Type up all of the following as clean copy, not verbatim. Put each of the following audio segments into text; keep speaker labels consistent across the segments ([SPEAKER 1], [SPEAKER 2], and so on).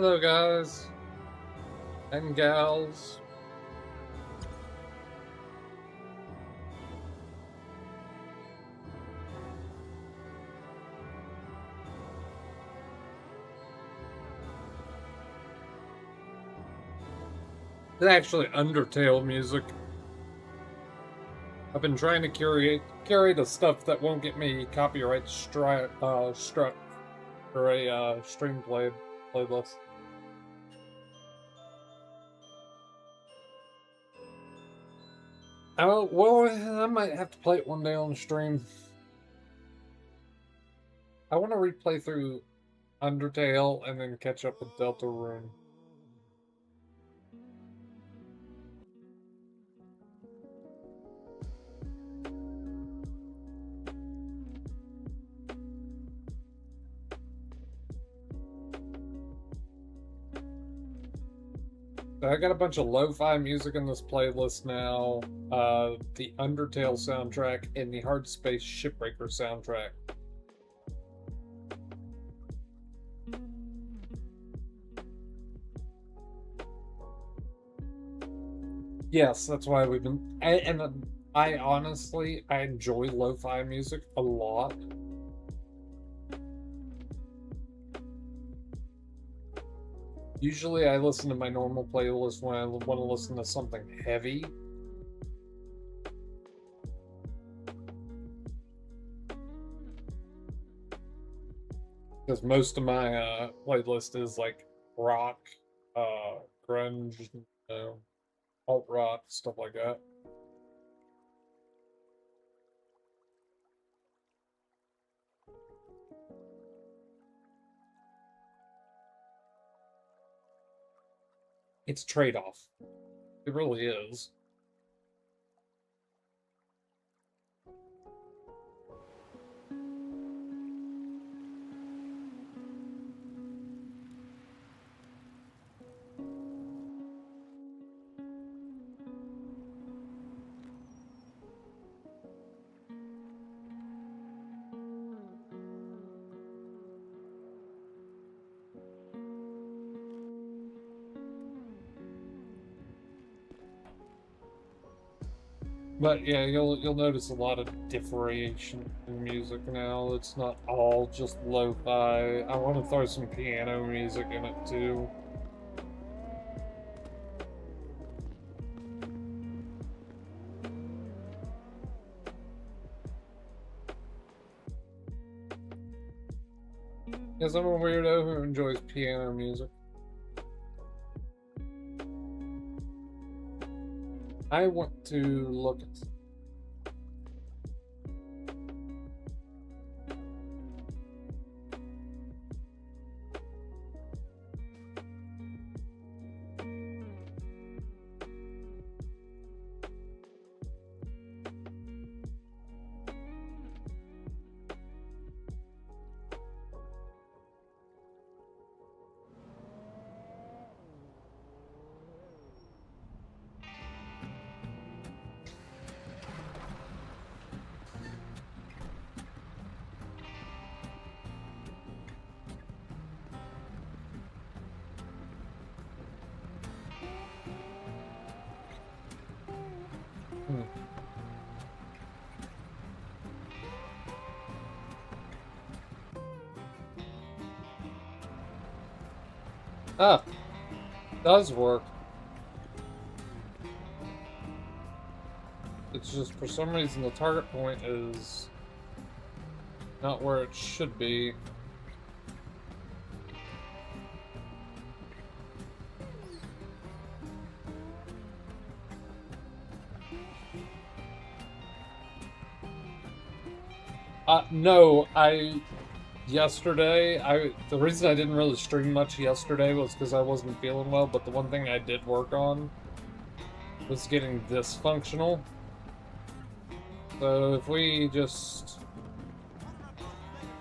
[SPEAKER 1] Hello, guys and gals. It's actually Undertale music. I've been trying to curate the stuff that won't get me copyright struck for a stream playlist. Oh well, I might have to play it one day on the stream. I want to replay through Undertale and then catch up with Deltarune. I got a bunch of lo-fi music in this playlist now. The Undertale soundtrack and the Hard Space Shipbreaker soundtrack. Yes, that's why we've been. I honestly, I enjoy lo-fi music a lot. Usually I listen to my normal playlist when I want to listen to something heavy. Because most of my playlist is like rock, grunge, alt rock, stuff like that. It's a trade-off. It really is. But yeah, you'll notice a lot of differentiation in music now. It's not all just lo-fi. I want to throw some piano music in it too. Because I'm a weirdo who enjoys piano music. I want to look at. Ah, does work. It's just for some reason the target point is not where it should be. No, the reason I didn't really stream much yesterday was because I wasn't feeling well, but the one thing I did work on was getting this functional. So if we just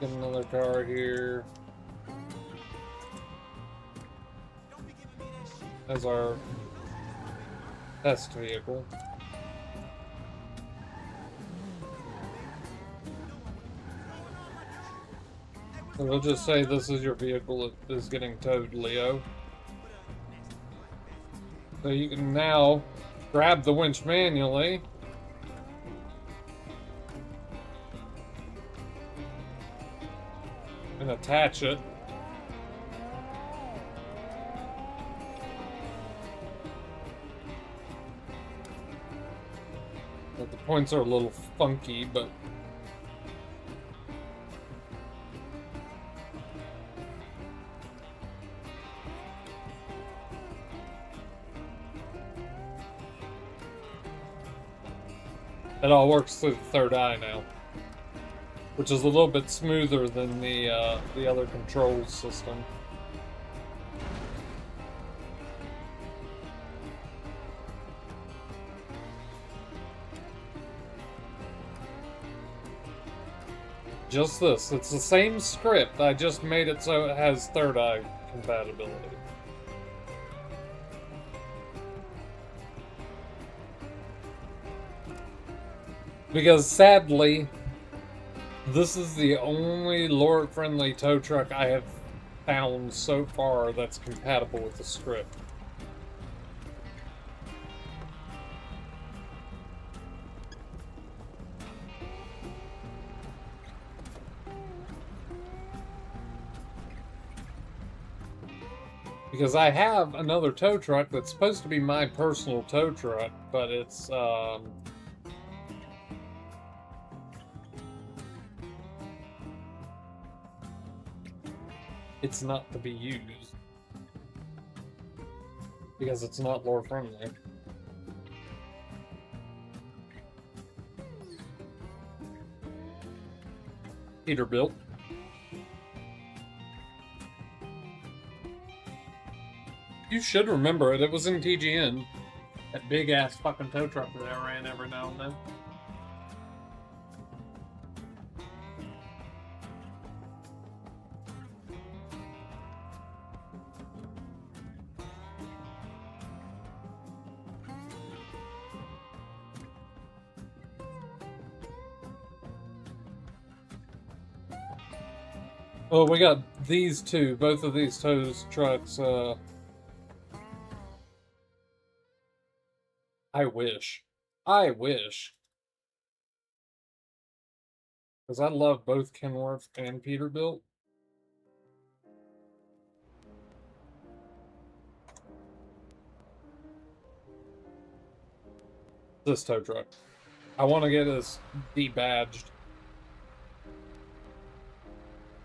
[SPEAKER 1] get another car here as our test vehicle. We'll just say this is your vehicle that is getting towed, Leo. So you can now grab the winch manually. And attach it. But the points are a little funky, but it all works through the third eye now, which is a little bit smoother than the other control system. Just this. It's the same script. I just made it so it has third eye compatibility. Because sadly, this is the only lore-friendly tow truck I have found so far that's compatible with the script. Because I have another tow truck that's supposed to be my personal tow truck, but it's not to be used. Because it's not lore friendly. Peterbilt. You should remember it. It was in TGN. That big ass fucking tow truck that I ran every now and then. Well, we got these two. Both of these tow trucks, I wish. I wish. Because I love both Kenworth and Peterbilt. This tow truck. I want to get this debadged.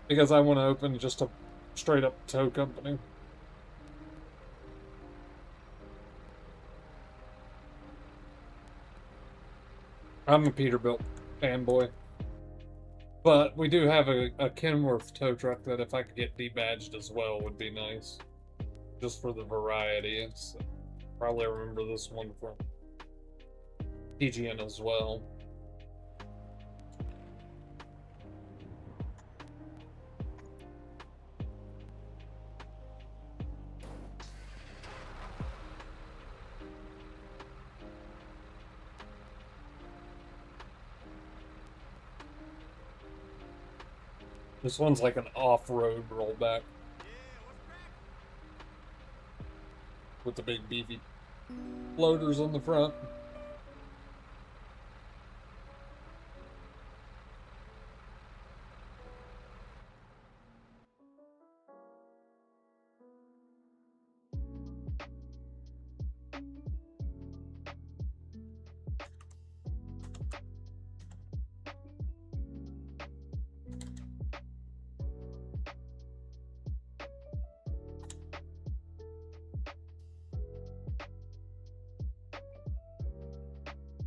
[SPEAKER 1] Because I want to open just a straight up tow company. I'm a Peterbilt fanboy. But we do have a Kenworth tow truck that if I could get debadged as well would be nice. Just for the variety. It's probably remember this one from TGN as well. This one's like an off-road rollback. With the big beefy floaters on the front.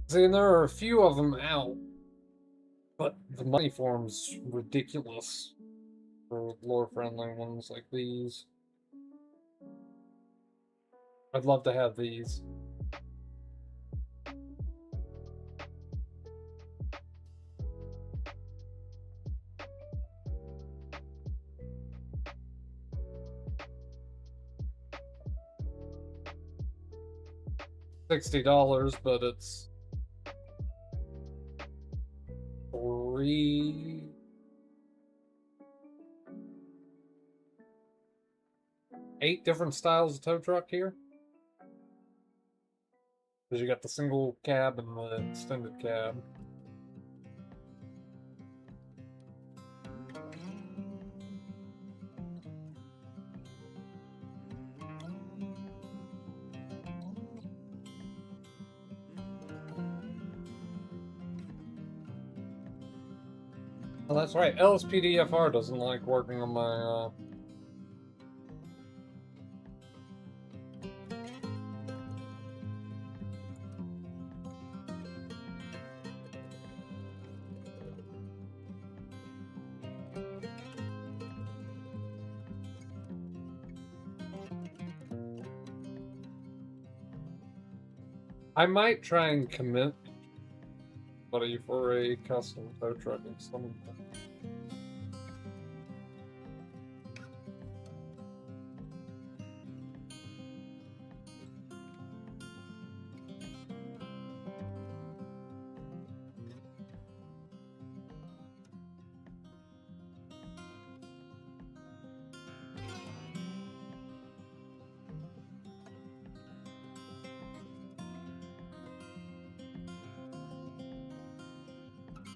[SPEAKER 1] See, and there are a few of them out, but the money form's ridiculous for lore-friendly ones like these. I'd love to have these. $60, but it's 8 different styles of tow truck here. Because you got the single cab and the extended cab. Oh, that's right. LSPDFR doesn't like working on my I might try and commit buddy for a custom tow truck or something.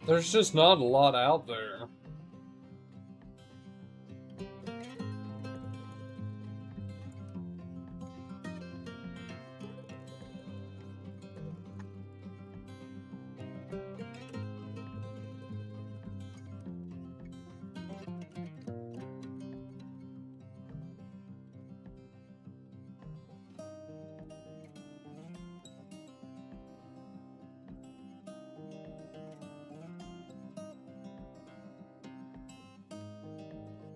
[SPEAKER 1] There's just not a lot out there.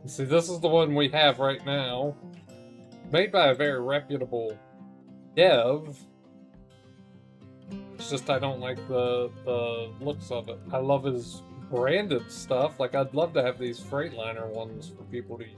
[SPEAKER 1] See, this is the one we have right now. Made by a very reputable dev. It's just I don't like the looks of it. I love his branded stuff. Like, I'd love to have these Freightliner ones for people to use.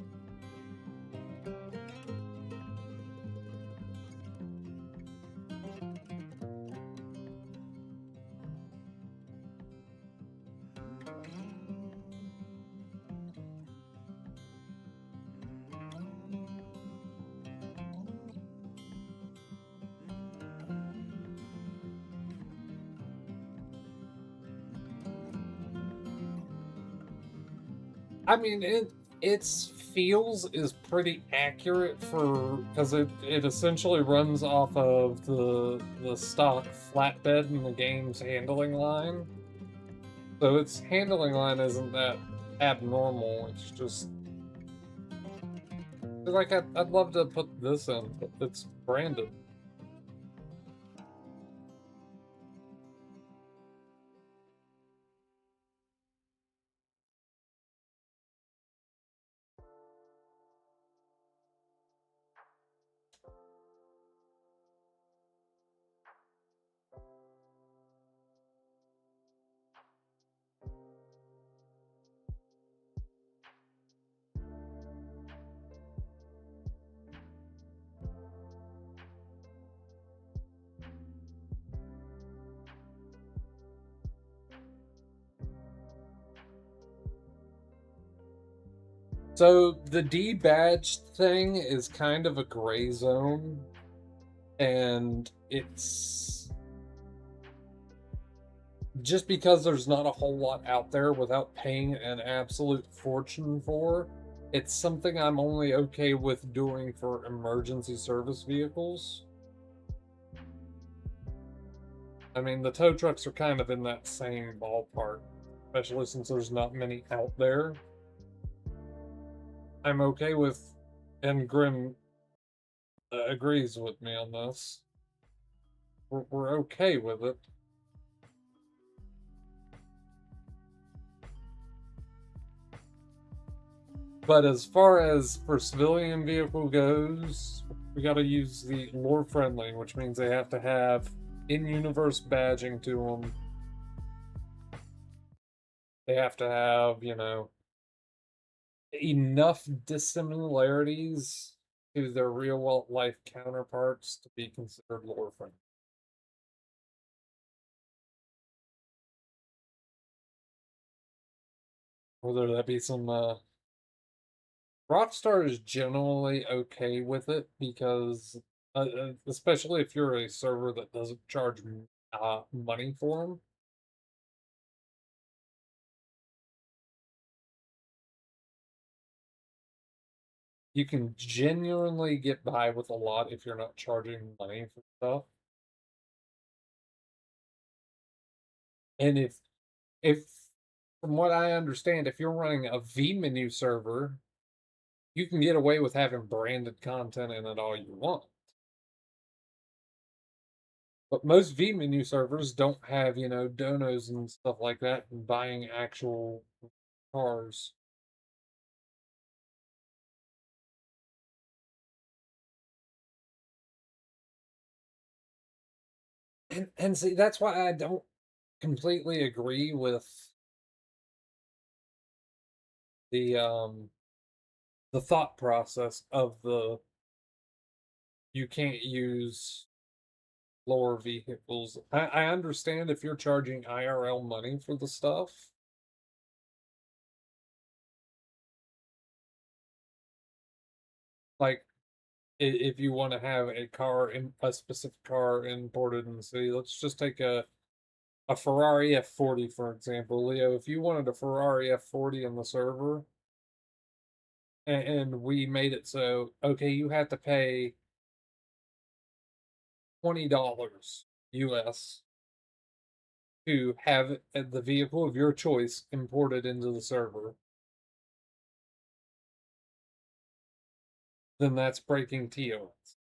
[SPEAKER 1] I mean, its feels is pretty accurate for because it essentially runs off of the stock flatbed in the game's handling line. So its handling line isn't that abnormal. It's just like I'd love to put this in, but it's branded. So the debadged thing is kind of a gray zone, and it's just because there's not a whole lot out there without paying an absolute fortune for. It's something I'm only okay with doing for emergency service vehicles. I mean, the tow trucks are kind of in that same ballpark, especially since there's not many out there. I'm okay with, and Grim agrees with me on this. We're okay with it. But as far as for civilian vehicle goes, we got to use the lore friendly, which means they have to have in-universe badging to them. They have to have, you know, enough dissimilarities to their real life counterparts to be considered lore friendly. Whether that be some Rockstar is generally okay with it because, especially if you're a server that doesn't charge money for them, you can genuinely get by with a lot if you're not charging money for stuff. And if from what I understand, if you're running a vMenu server, you can get away with having branded content in it all you want. But most vMenu servers don't have, donos and stuff like that and buying actual cars. And see, that's why I don't completely agree with the um the thought process of the you can't use lower vehicles. I understand if you're charging IRL money for the stuff, like if you want to have a car in a specific car imported in the city, let's just take a Ferrari F40 for example, Leo. If you wanted a Ferrari F40 in the server, and we made it so okay, you have to pay $20 US to have the vehicle of your choice imported into the server, then that's breaking TOS.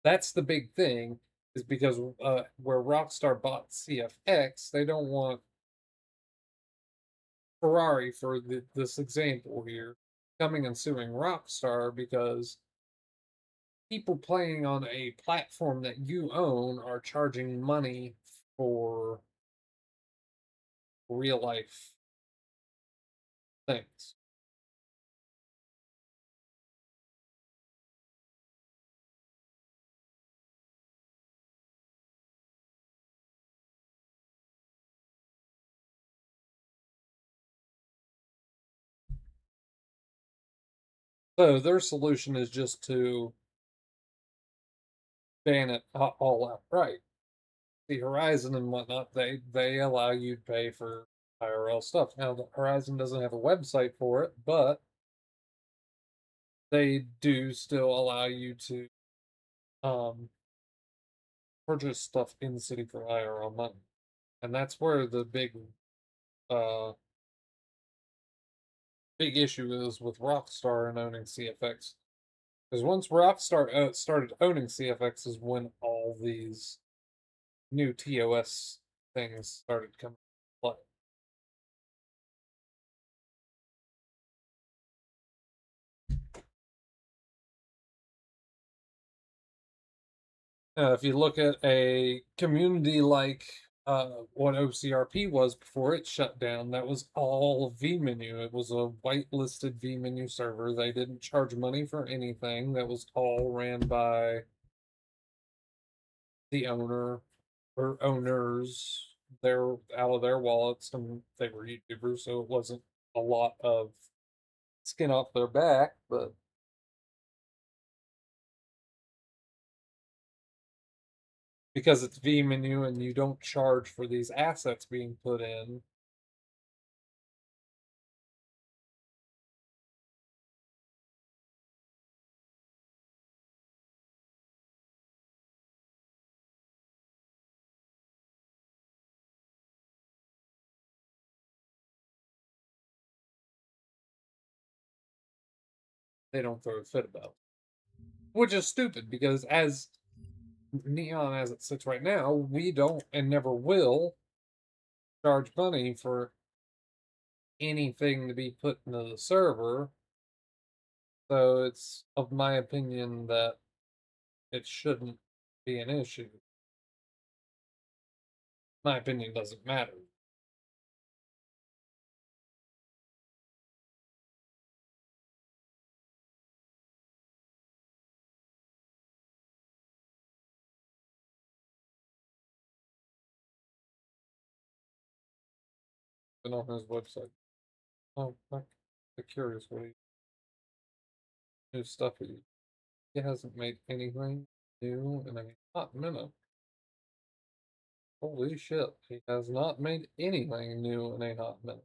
[SPEAKER 1] That's the big thing, is because where Rockstar bought CFX, they don't want Ferrari, for this example here, coming and suing Rockstar because people playing on a platform that you own are charging money for real life things. So their solution is just to ban it all outright. The Horizon and whatnot, they allow you to pay for IRL stuff. Now, the Horizon doesn't have a website for it, but they do still allow you to um, purchase stuff in the city for IRL money, and that's where the uh, big issue is with Rockstar and owning CFX. Because once Rockstar started owning CFX is when all these new TOS things started coming into play. If you look at a community like what OCRP was before it shut down, that was all vMenu. It was a whitelisted vMenu server. They didn't charge money for anything. That was all ran by the owner or owners. They're out of their wallets, and they were YouTubers, so it wasn't a lot of skin off their back. But because it's vMenu and you don't charge for these assets being put in, they don't throw a fit about it. Which is stupid because as Neon as it sits right now, we don't and never will charge money for anything to be put into the server. So it's of my opinion that it shouldn't be an issue. My opinion doesn't matter. Been on his website. Oh, I'm curious what he new stuff. He hasn't made anything new in a hot minute. Holy shit, he has not made anything new in a hot minute.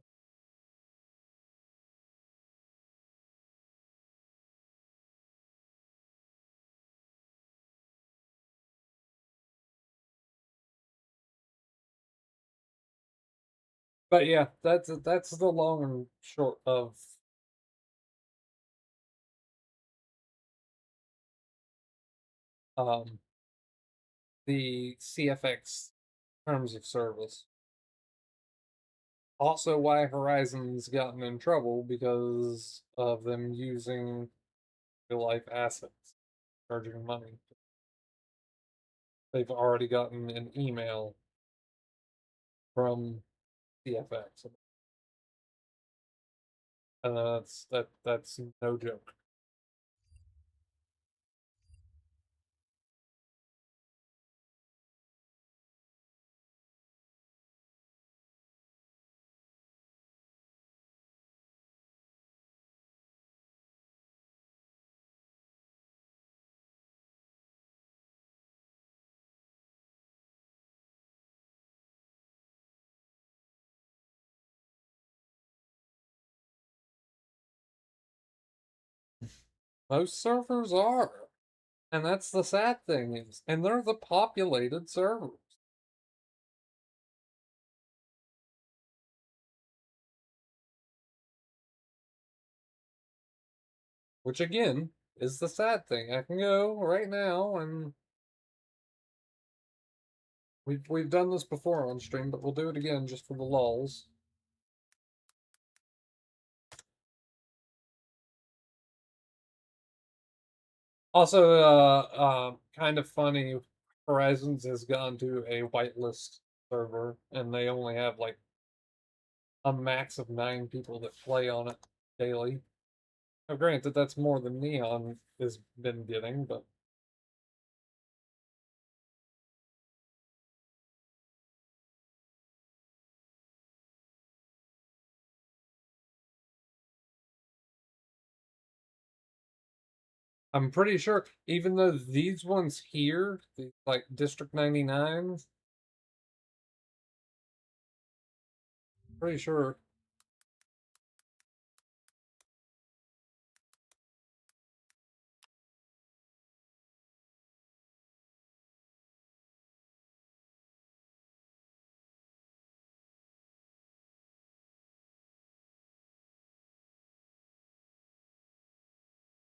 [SPEAKER 1] But yeah, that's the long and short of um the CFX terms of service. Also, why Horizon's gotten in trouble because of them using real life assets, charging money. They've already gotten an email from CFX, and that's no joke. Most servers are, and that's the sad thing is, and they're the populated servers. Which again is the sad thing. I can go right now and we've done this before on stream, but we'll do it again just for the lulls. Also, kind of funny, Horizons has gone to a whitelist server, and they only have like a max of 9 people that play on it daily. Now, granted, that's more than Neon has been getting, but I'm pretty sure, even though these ones here, like District 99, pretty sure.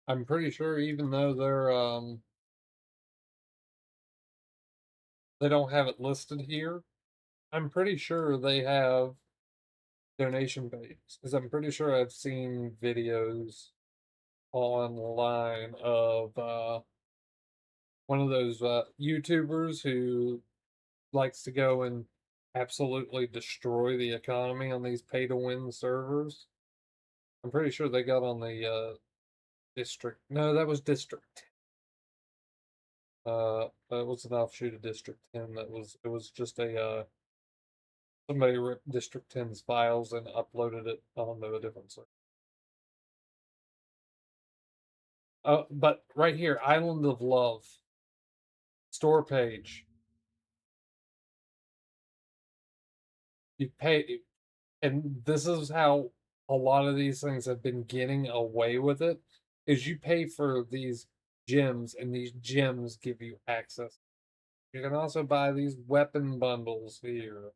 [SPEAKER 1] I'm pretty sure, even though they don't have it listed here, I'm pretty sure they have donation pages because I'm pretty sure I've seen videos online of one of those YouTubers who likes to go and absolutely destroy the economy on these pay to win servers. I'm pretty sure they got on the district. No, that was district. It was an offshoot of District 10. It was just a somebody ripped District 10's files and uploaded it onto a different server. But right here, Island of Love store page. You pay, and this is how a lot of these things have been getting away with it. Is you pay for these gems, and these gems give you access. You can also buy these weapon bundles here.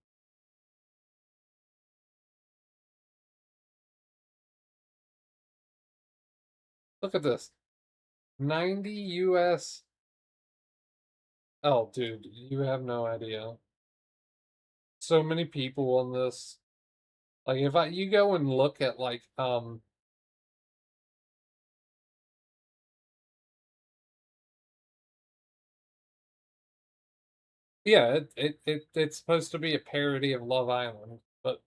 [SPEAKER 1] Look at this. 90 US. Oh, dude, you have no idea. So many people on this. Like if you go and look at like yeah, it's supposed to be a parody of Love Island, but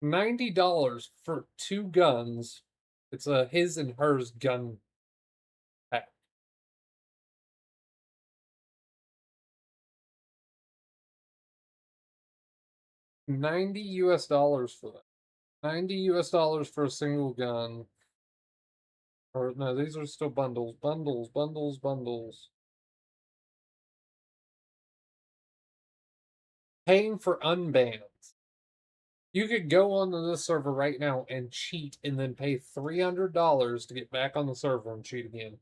[SPEAKER 1] $90 for 2 guns. It's a his and hers gun pack. 90 US dollars for that. 90 US dollars for a single gun. Or no, these are still bundles, bundles, bundles, bundles. Paying for unbans. You could go onto this server right now and cheat and then pay $300 to get back on the server and cheat again.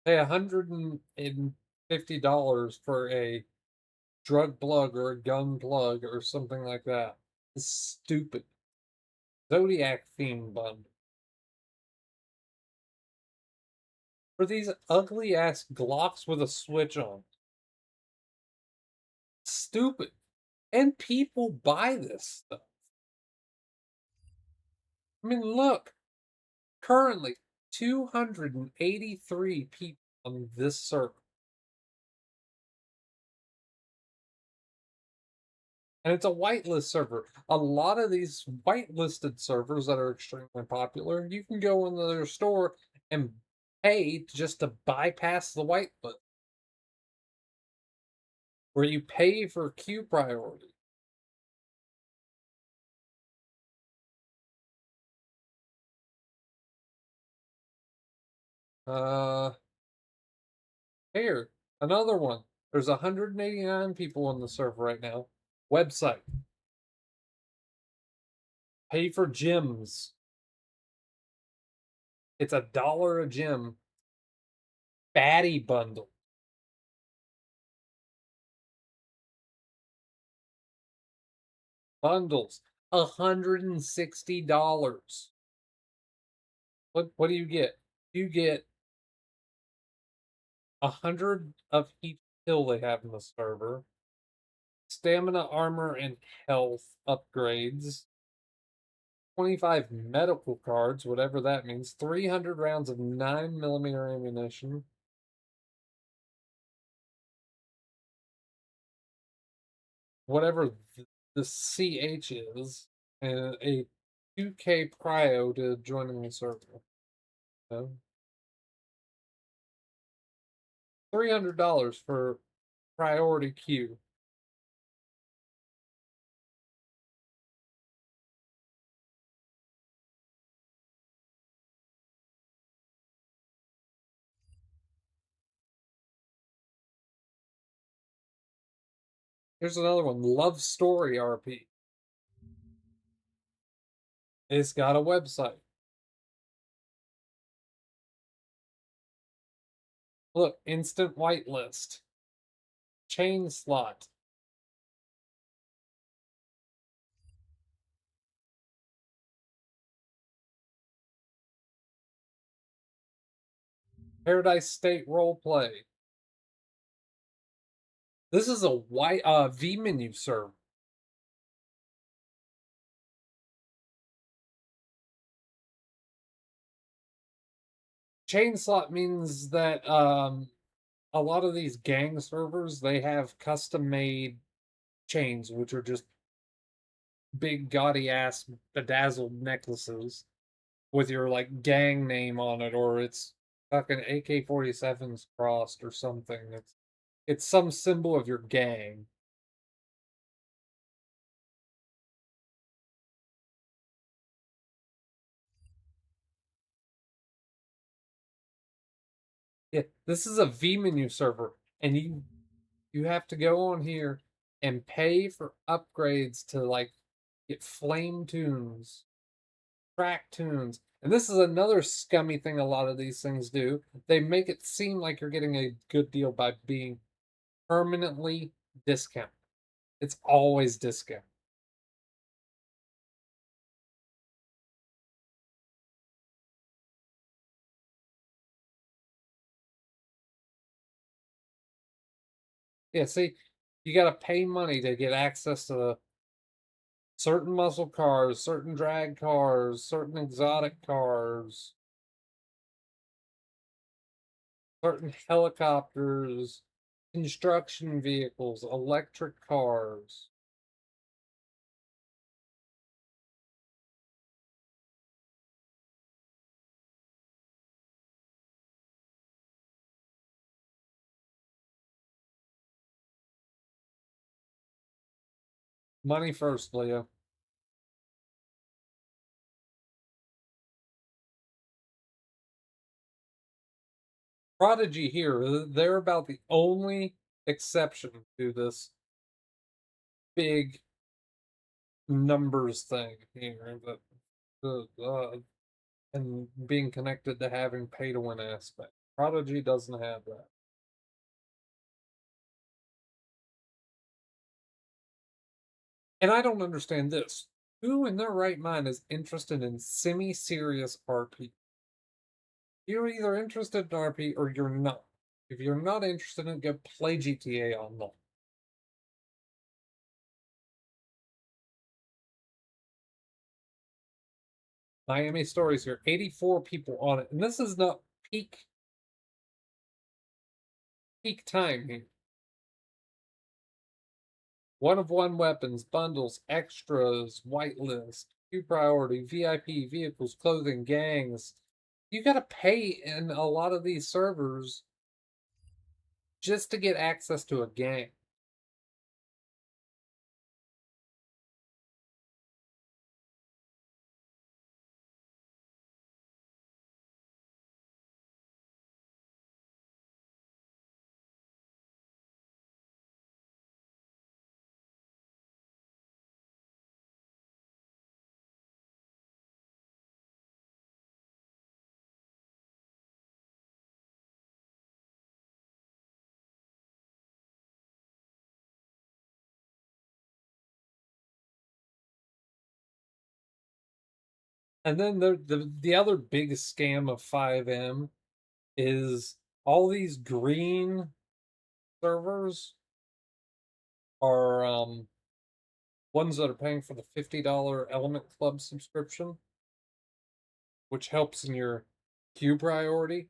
[SPEAKER 1] Pay $150 for a drug plug or a gun plug or something like that. It's stupid. Zodiac theme bundle. For these ugly ass Glocks with a switch on. Stupid. And people buy this stuff. I mean, look, currently 283 people on this server. And it's a whitelist server. A lot of these whitelisted servers that are extremely popular, you can go into their store and pay just to bypass the whitelist, where you pay for queue priority. Uh, Here, another one. There's 189 people on the server right now. Website. Pay for gyms. It's $1 a gym. Batty bundle. Bundles. $160. What do you get? You get 100 of each skill they have in the server. Stamina, armor, and health upgrades. 25 medical cards, whatever that means. 300 rounds of 9mm ammunition. Whatever the CH is, and a 2K prio to joining the server. So, $300 for priority queue. Here's another one, Love Story RP. It's got a website. Look, instant whitelist. Chain slot. Paradise State roleplay. This is a white V menu server. Chain slot means that a lot of these gang servers, they have custom made chains, which are just big gaudy ass bedazzled necklaces with your like gang name on it, or it's fucking AK-47s crossed or something. It's some symbol of your gang. Yeah, this is a V menu server, and you have to go on here and pay for upgrades to like get flame tunes, track tunes. And this is another scummy thing a lot of these things do. They make it seem like you're getting a good deal by being permanently discounted. It's always discount. Yeah, see, you got to pay money to get access to certain muscle cars, certain drag cars, certain exotic cars, certain helicopters, construction vehicles, electric cars. Money first, Leo. Prodigy here, they're about the only exception to this big numbers thing here that and being connected to having pay to win aspect. Prodigy doesn't have that. And I don't understand this. Who in their right mind is interested in semi-serious RP? You're either interested in RP or you're not. If you're not interested in it, go play GTA Online. Miami Stories here, 84 people on it, and this is not peak time here. One of one weapons, bundles, extras, whitelist, queue priority, VIP, vehicles, clothing, gangs. You gotta pay in a lot of these servers just to get access to a gang. And then the other big scam of FiveM is all these green servers are ones that are paying for the $50 Element Club subscription, which helps in your queue priority.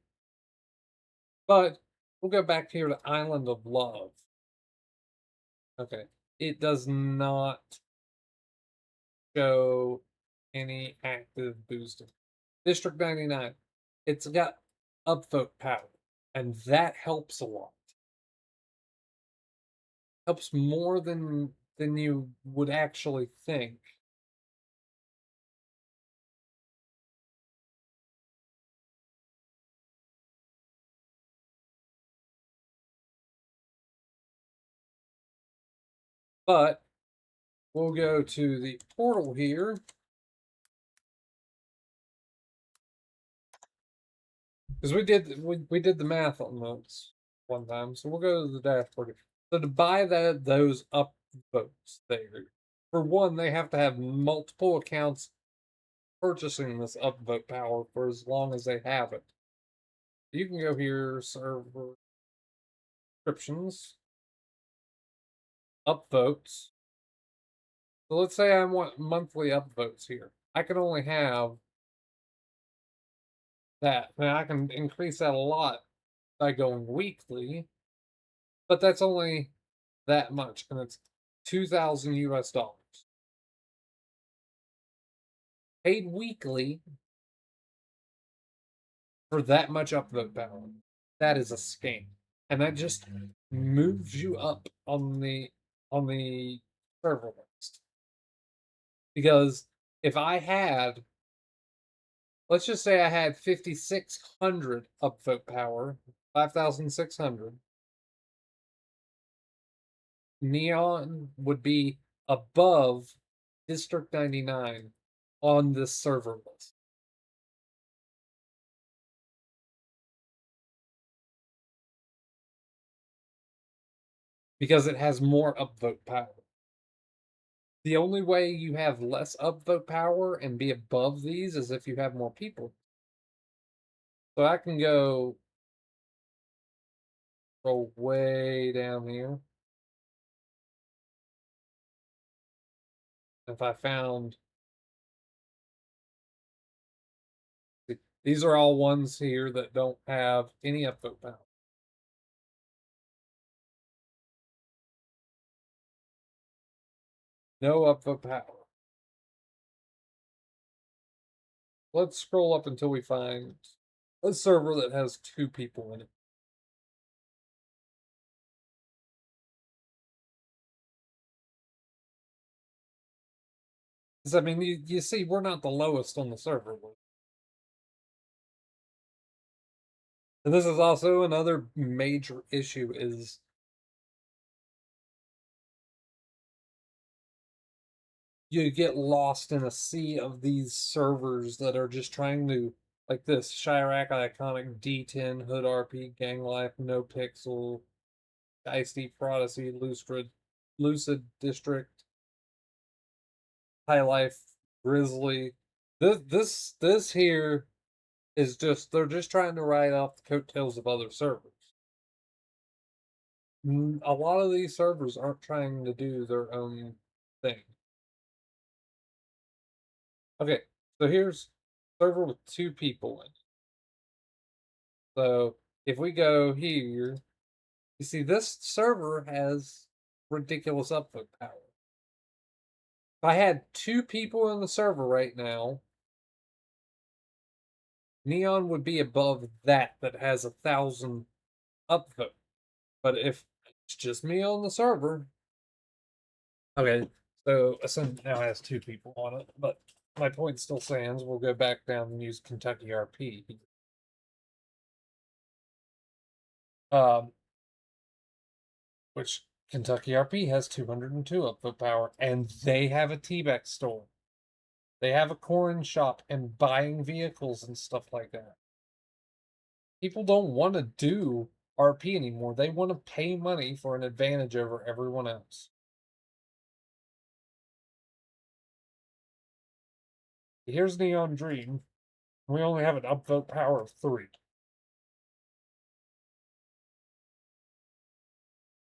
[SPEAKER 1] But we'll go back here to Island of Love. Okay. It does not show any active boosting. District 99. It's got upvote power, and that helps a lot. Helps more than you would actually think. But we'll go to the portal here. Because we did the math on those one time, so we'll go to the dashboard. So to buy those upvotes there, for one, they have to have multiple accounts purchasing this upvote power for as long as they have it. You can go here, server subscriptions, upvotes. So let's say I want monthly upvotes here. I can only have that. Now I can increase that a lot by going weekly, but that's only that much, and it's 2,000 US dollars. Paid weekly for that much upvote power. That is a scam. And that just moves you up on the server list. Because if I had, let's just say I had 5,600 upvote power, 5,600, Neon would be above District 99 on this server list. Because it has more upvote power. The only way you have less upvote power and be above these is if you have more people. So I can go roll way down here. If I found these are all ones here that don't have any upvote power. No upvote power. Let's scroll up until we find a server that has 2 people in it. 'Cause, I mean, you see, we're not the lowest on the server list. And this is also another major issue is you get lost in a sea of these servers that are just trying to, like this Chirac Iconic D10 Hood RP Gang Life No Pixel Geisty Prodigy Lucid District High Life Grizzly. This here is just they're just trying to ride off the coattails of other servers. A lot of these servers aren't trying to do their own thing. Okay, so here's server with 2 people in it. So if we go here, you see this server has ridiculous upvote power. If I had 2 people in the server right now, Neon would be above that has 1,000 upvote. But if it's just me on the server, okay, so Ascend now has 2 people on it, but my point still stands. We'll go back down and use Kentucky RP. Um, which Kentucky RP has 202 upvote power, and they have a T-Bex store. They have a corn shop and buying vehicles and stuff like that. People don't want to do RP anymore. They want to pay money for an advantage over everyone else. Here's Neon Dream. We only have an upvote power of 3.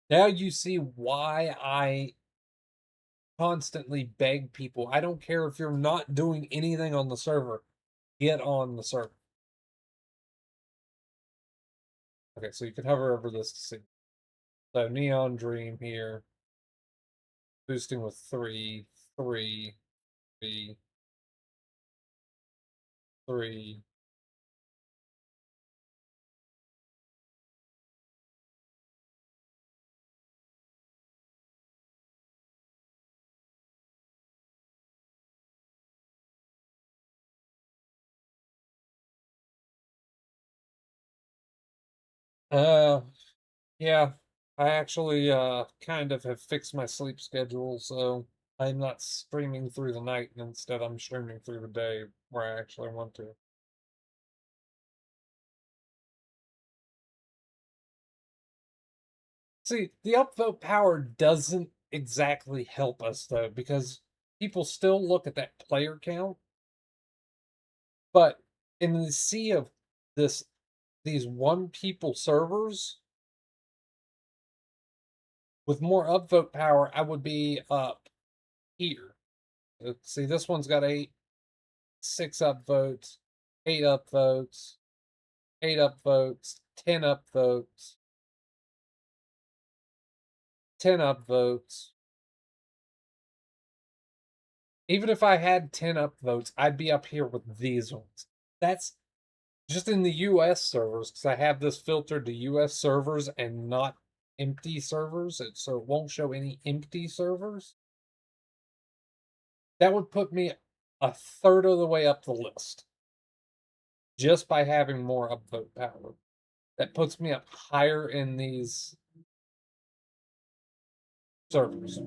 [SPEAKER 1] Now you see why I constantly beg people. I don't care if you're not doing anything on the server, get on the server. Okay, so you can hover over this to see. So Neon Dream here, boosting with 3, 3, 3, 3. Uh, yeah, I actually kind of have fixed my sleep schedule, so I'm not streaming through the night, and instead I'm streaming through the day where I actually want to. See, the upvote power doesn't exactly help us though, because people still look at that player count. But in the sea of this these 1 people servers with more upvote power, I would be up here. Let's see, this one's got 8, 6 upvotes, 8 upvotes, 8 upvotes, 10 upvotes, 10 upvotes. Even if I had 10 upvotes, I'd be up here with these ones. That's just in the US servers, because I have this filtered to US servers and not empty servers, so it won't show any empty servers. That would put me a third of the way up the list just by having more upvote power. That puts me up higher in these servers.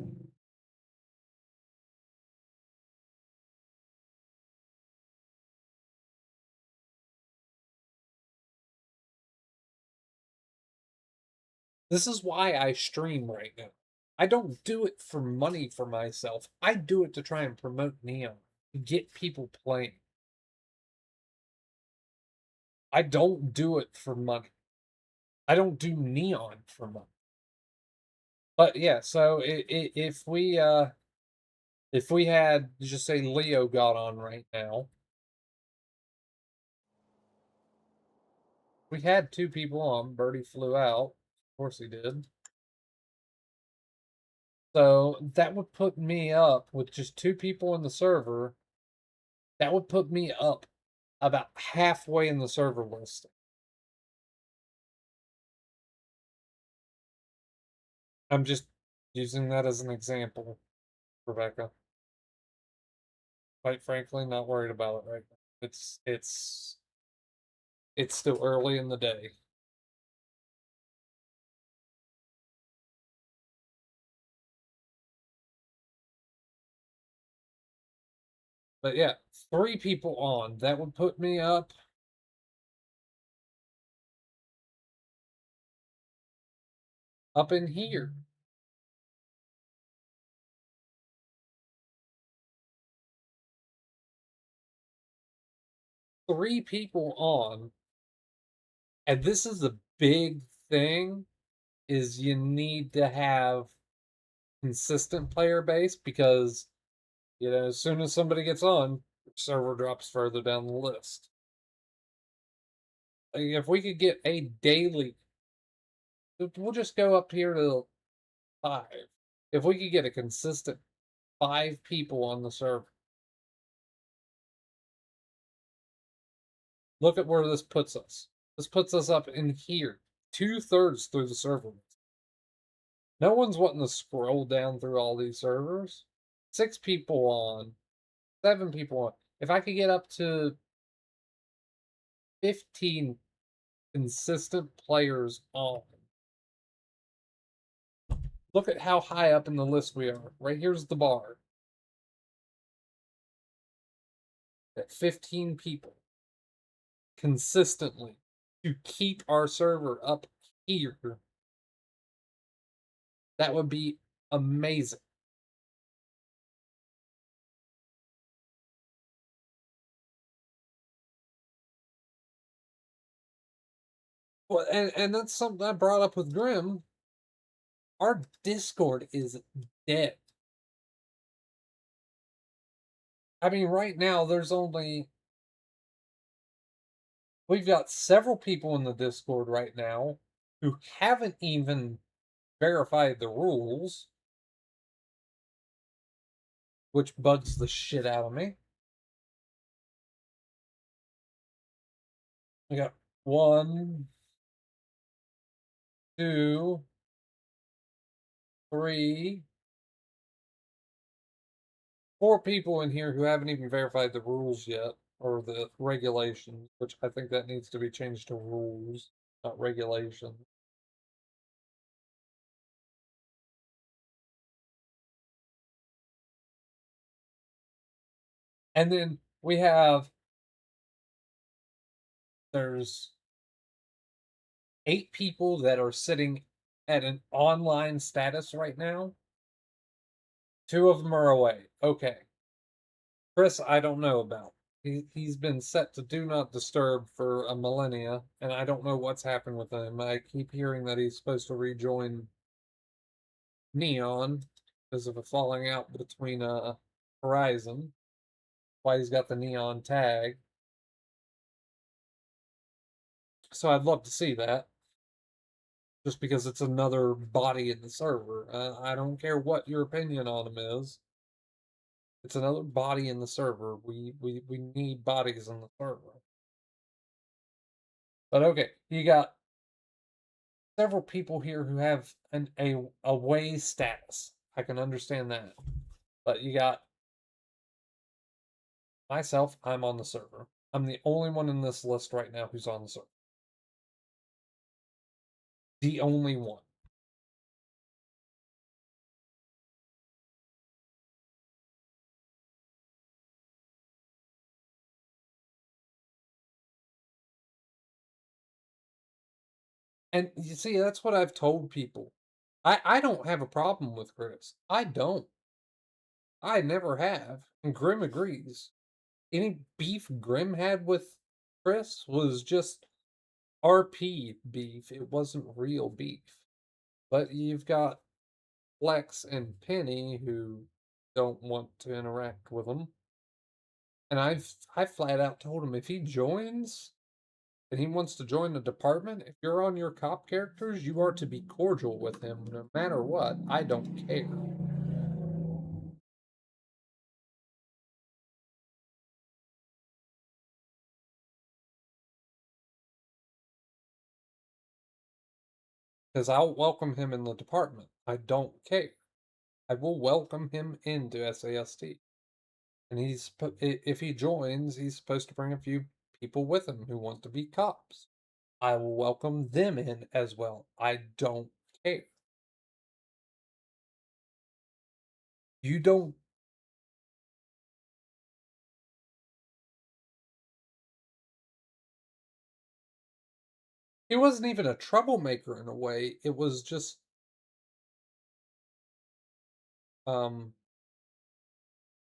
[SPEAKER 1] This is why I stream right now. I don't do it for money for myself. I do it to try and promote Neon, to get people playing. I don't do it for money. I don't do Neon for money. But yeah, so if we had just say Leo got on right now, we had 2 people on. Birdie flew out. Of course he did. So that would put me up with just 2 people in the server. That would put me up about halfway in the server list. I'm just using that as an example, Rebecca. quite frankly, not worried about it right now. It's still early in the day. But yeah, 3 people on. That would put me up in here. 3 people on. And this is the big thing is you need to have consistent player base because as soon as somebody gets on, server drops further down the list. Like, if we could get a daily, we'll just go up here to 5. If we could get a consistent 5 people on the server, look at where this puts us. This puts us up in here, 2/3 through the server. No one's wanting to scroll down through all these servers. 6 people on, 7 people on. If I could get up to 15 consistent players on, look at how high up in the list we are. Right here's the bar. At 15 people consistently to keep our server up here. That would be amazing. Well, and that's something I brought up with Grim. Our Discord is dead. I mean, right now we've got several people in the Discord right now who haven't even verified the rules, which bugs the shit out of me. We got 1, 2, 3, 4 people in here who haven't even verified the rules yet, or the regulations, which I think that needs to be changed to rules, not regulations. And then there's 8 people that are sitting at an online status right now. 2 of them are away. Okay. Chris, I don't know about. He's been set to do not disturb for a millennia, and I don't know what's happened with him. I keep hearing that he's supposed to rejoin Neon because of a falling out between Horizon. Why he's got the Neon tag. So I'd love to see that. Just because it's another body in the server. I don't care what your opinion on him is. It's another body in the server. We need bodies in the server. But okay, you got several people here who have a away status. I can understand that. But you got myself, I'm on the server. I'm the only one in this list right now who's on the server. The only one. And you see, that's what I've told people. I don't have a problem with Chris. I don't. I never have. And Grim agrees. Any beef Grim had with Chris was just RP beef. It wasn't real beef. But you've got Flex and Penny who don't want to interact with him. And I flat out told him if he joins and he wants to join the department, if you're on your cop characters, you are to be cordial with him no matter what. I don't care. Because I'll welcome him in the department. I don't care. I will welcome him into SAST. And if he joins, he's supposed to bring a few people with him who want to be cops. I will welcome them in as well. I don't care. You don't. He wasn't even a troublemaker in a way. It was just um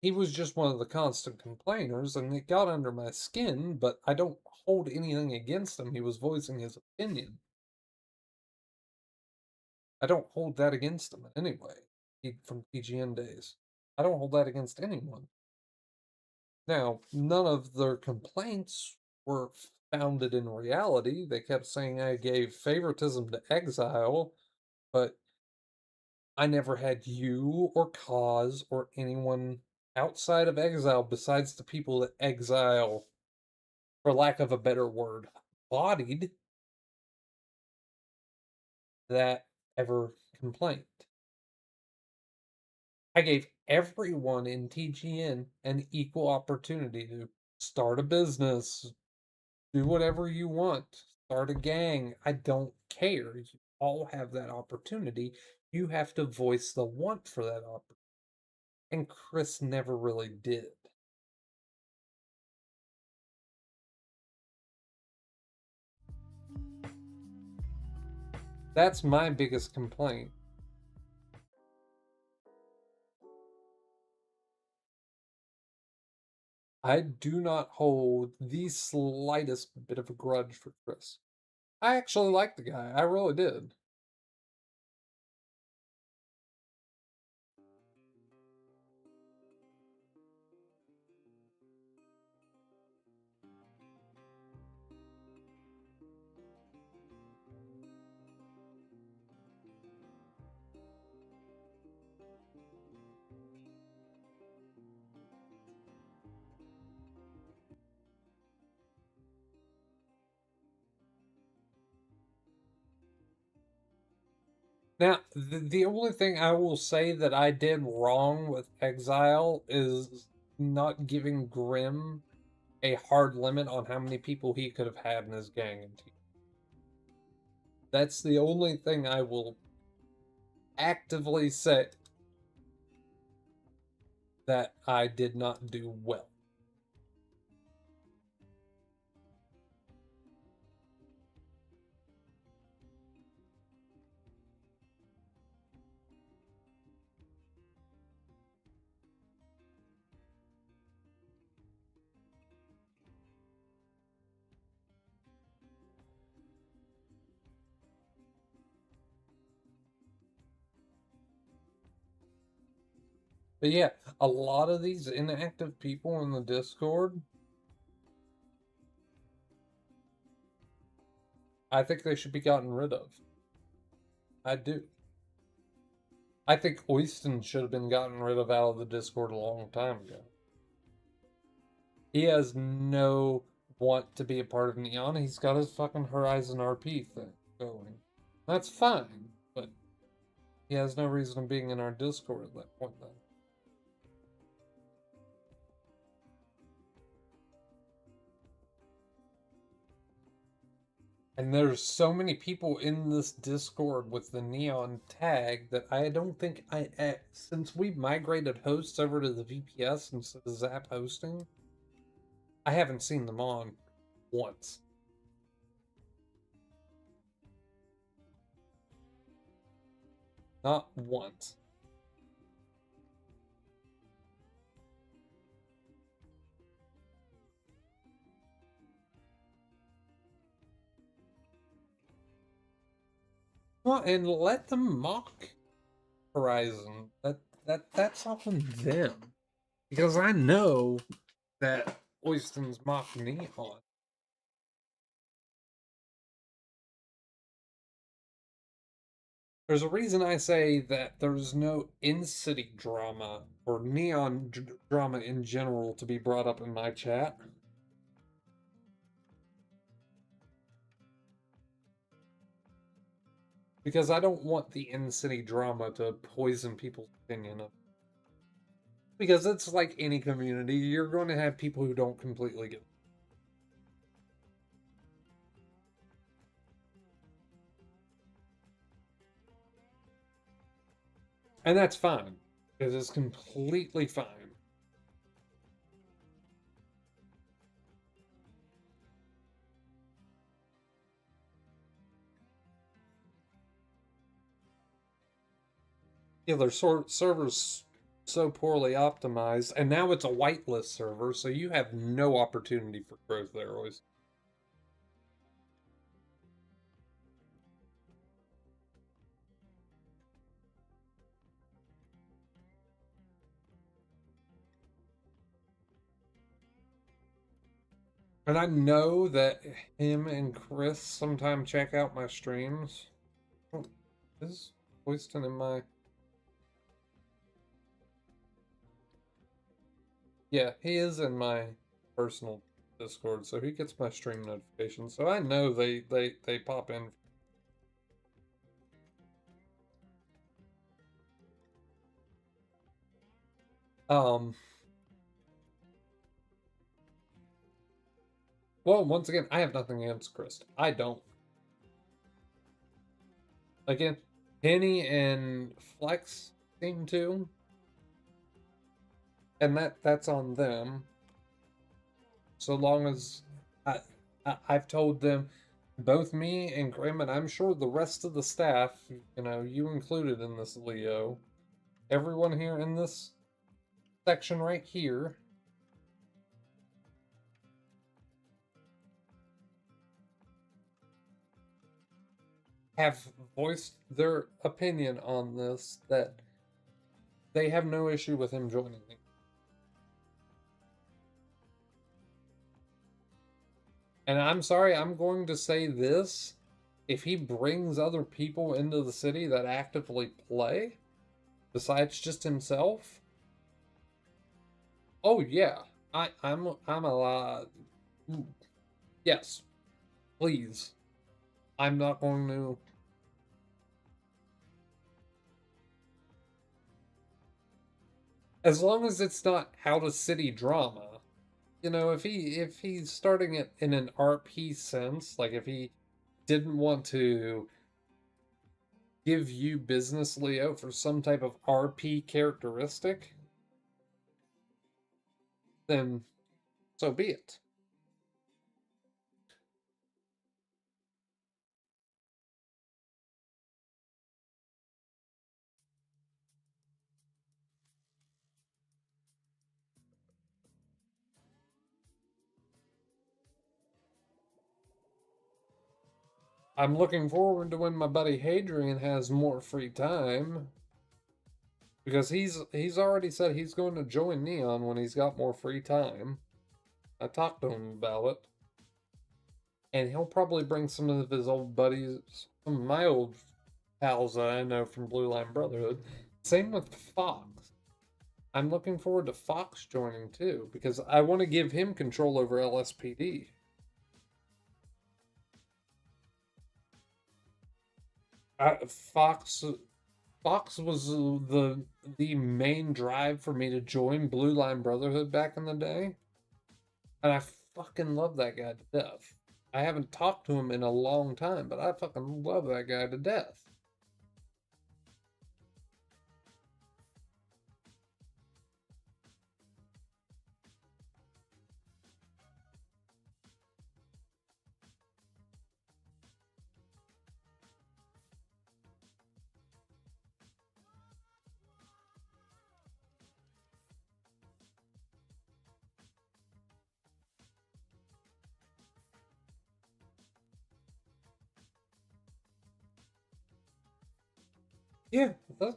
[SPEAKER 1] he was just one of the constant complainers, and it got under my skin, but I don't hold anything against him. He was voicing his opinion. I don't hold that against him in any way. From TGN days. I don't hold that against anyone. Now, none of their complaints were founded in reality. They kept saying I gave favoritism to Exile, but I never had you or Cause or anyone outside of Exile besides the people that Exile, for lack of a better word, bodied, that ever complained. I gave everyone in TGN an equal opportunity to start a business, do whatever you want, start a gang. I don't care. You all have that opportunity. You have to voice the want for that opportunity. And Chris never really did. That's my biggest complaint. I do not hold the slightest bit of a grudge for Chris. I actually liked the guy. I really did. Now, the only thing I will say that I did wrong with Exile is not giving Grim a hard limit on how many people he could have had in his gang and team. That's the only thing I will actively say that I did not do well. But yeah, a lot of these inactive people in the Discord, I think they should be gotten rid of. I do. I think Oyston should have been gotten rid of out of the Discord a long time ago. He has no want to be a part of Neon. He's got his fucking Horizon RP thing going. That's fine, but he has no reason of being in our Discord at that point then. And there's so many people in this Discord with the Neon tag that I don't think since we migrated hosts over to the VPS instead of Zap hosting, I haven't seen them on once. Not once. Well, and let them mock Horizon. That's on them. Because I know that Oyston's mock Neon. There's a reason I say that there's no in-city drama or neon drama in general to be brought up in my chat. Because I don't want the in-city drama to poison people's opinion of. Because it's like any community, you're going to have people who don't completely get it. And that's fine. It is completely fine. Yeah, their server's so poorly optimized, and now it's a whitelist server, so you have no opportunity for growth there, always. And I know that him and Chris sometimes check out my streams. Oh, is Hoiston in my... Yeah, he is in my personal Discord, so he gets my stream notifications. So I know they pop in. Um, well, once again, I have nothing against Chris. I don't. Again, Penny and Flex seem to, and that's on them. So long as I've told them, both me and Grim, and I'm sure the rest of the staff, you included in this, Leo, everyone here in this section right here, have voiced their opinion on this, that they have no issue with him joining me. And I'm sorry, I'm going to say this. If he brings other people into the city that actively play, besides just himself, oh yeah, I'm a lot. Yes, please. I'm not going to. As long as it's not out of city drama, if he's starting it in an RP sense, like if he didn't want to give you business, Leo, for some type of RP characteristic, then so be it. I'm looking forward to when my buddy Hadrian has more free time, because he's already said he's going to join Neon when he's got more free time. I talked to him about it, and he'll probably bring some of his old buddies, some of my old pals that I know from Blue Line Brotherhood. Same with Fox. I'm looking forward to Fox joining too, because I want to give him control over LSPD. Fox was the main drive for me to join Blue Line Brotherhood back in the day, and I fucking love that guy to death. I haven't talked to him in a long time, but I fucking love that guy to death. Yeah,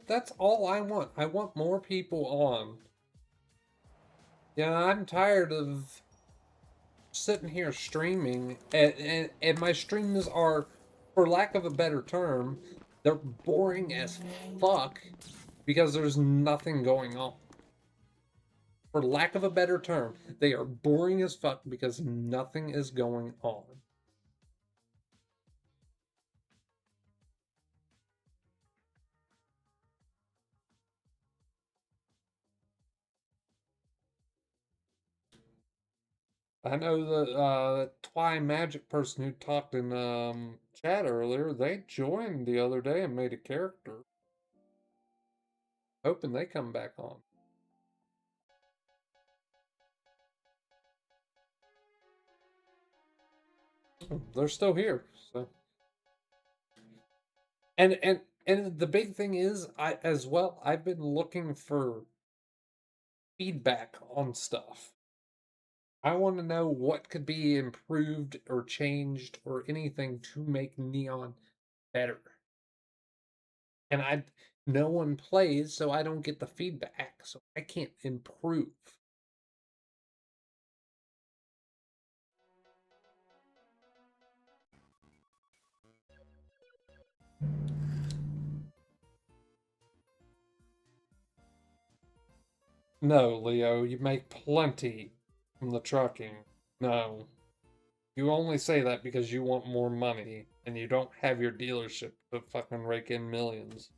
[SPEAKER 1] that's all I want. I want more people on. Yeah, I'm tired of sitting here streaming, and my streams are, for lack of a better term, they're boring as fuck because there's nothing going on. For lack of a better term, they are boring as fuck because nothing is going on. I know that Twy Magic person who talked in chat earlier, they joined the other day and made a character. Hoping they come back on. They're still here, so. And the big thing is, I've been looking for feedback on stuff. I want to know what could be improved or changed or anything to make Neon better. And no one plays, so I don't get the feedback, so I can't improve. No, Leo, you make plenty from the trucking. No. You only say that because you want more money and you don't have your dealership to fucking rake in millions.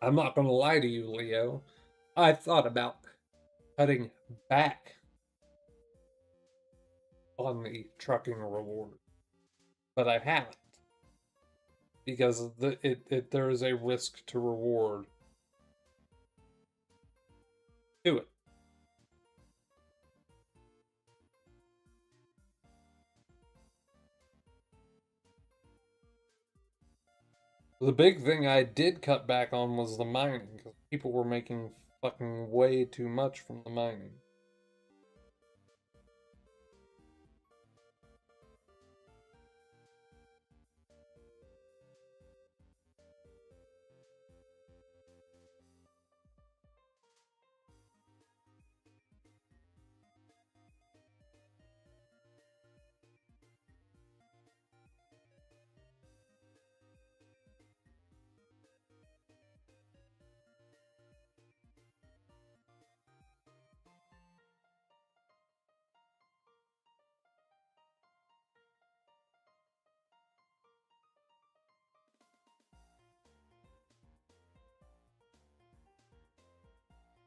[SPEAKER 1] I'm not gonna lie to you, Leo. I've thought about cutting back on the trucking reward, but I haven't because there is a risk to reward to it. The big thing I did cut back on was the mining because people were making fucking way too much from the mining.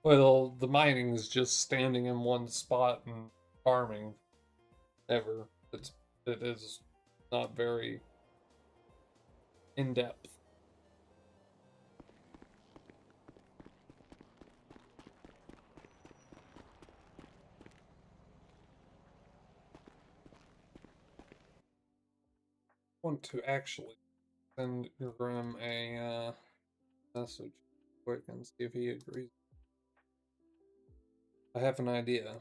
[SPEAKER 1] Well, the mining is just standing in one spot and farming ever. It is not very in depth. I want to actually send Grim a message quick and see if he agrees. I have an idea.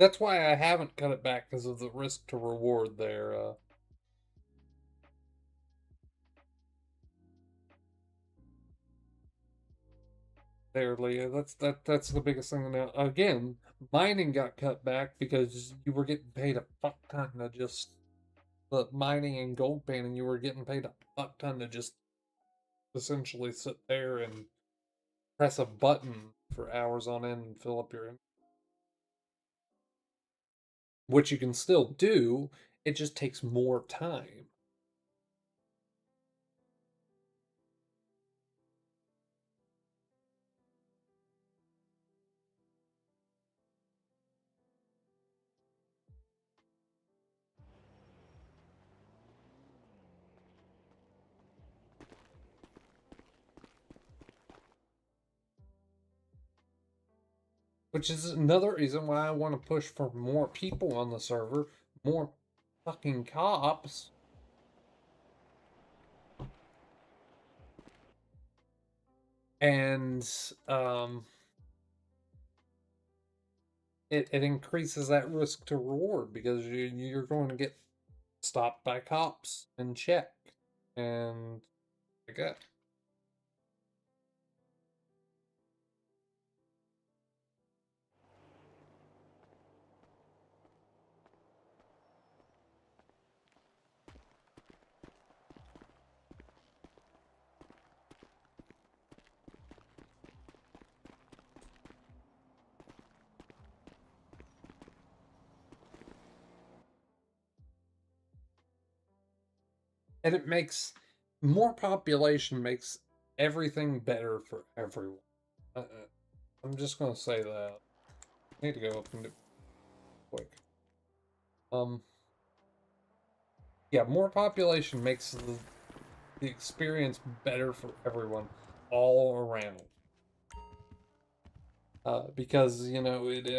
[SPEAKER 1] That's why I haven't cut it back, because of the risk to reward there. There, Leah. That's the biggest thing now. Again, mining got cut back because you were getting paid a fuck ton to just the mining and gold panning. You were getting paid a fuck ton to just essentially sit there and press a button for hours on end and fill up your, which you can still do. It just takes more time. Which is another reason why I want to push for more people on the server, more fucking cops. And it increases that risk to reward, because you're going to get stopped by cops and checked and like that. And it makes more population makes everything better for everyone. I'm just gonna say that. I need to go open it quick. Yeah, more population makes the experience better for everyone all around. Because you know it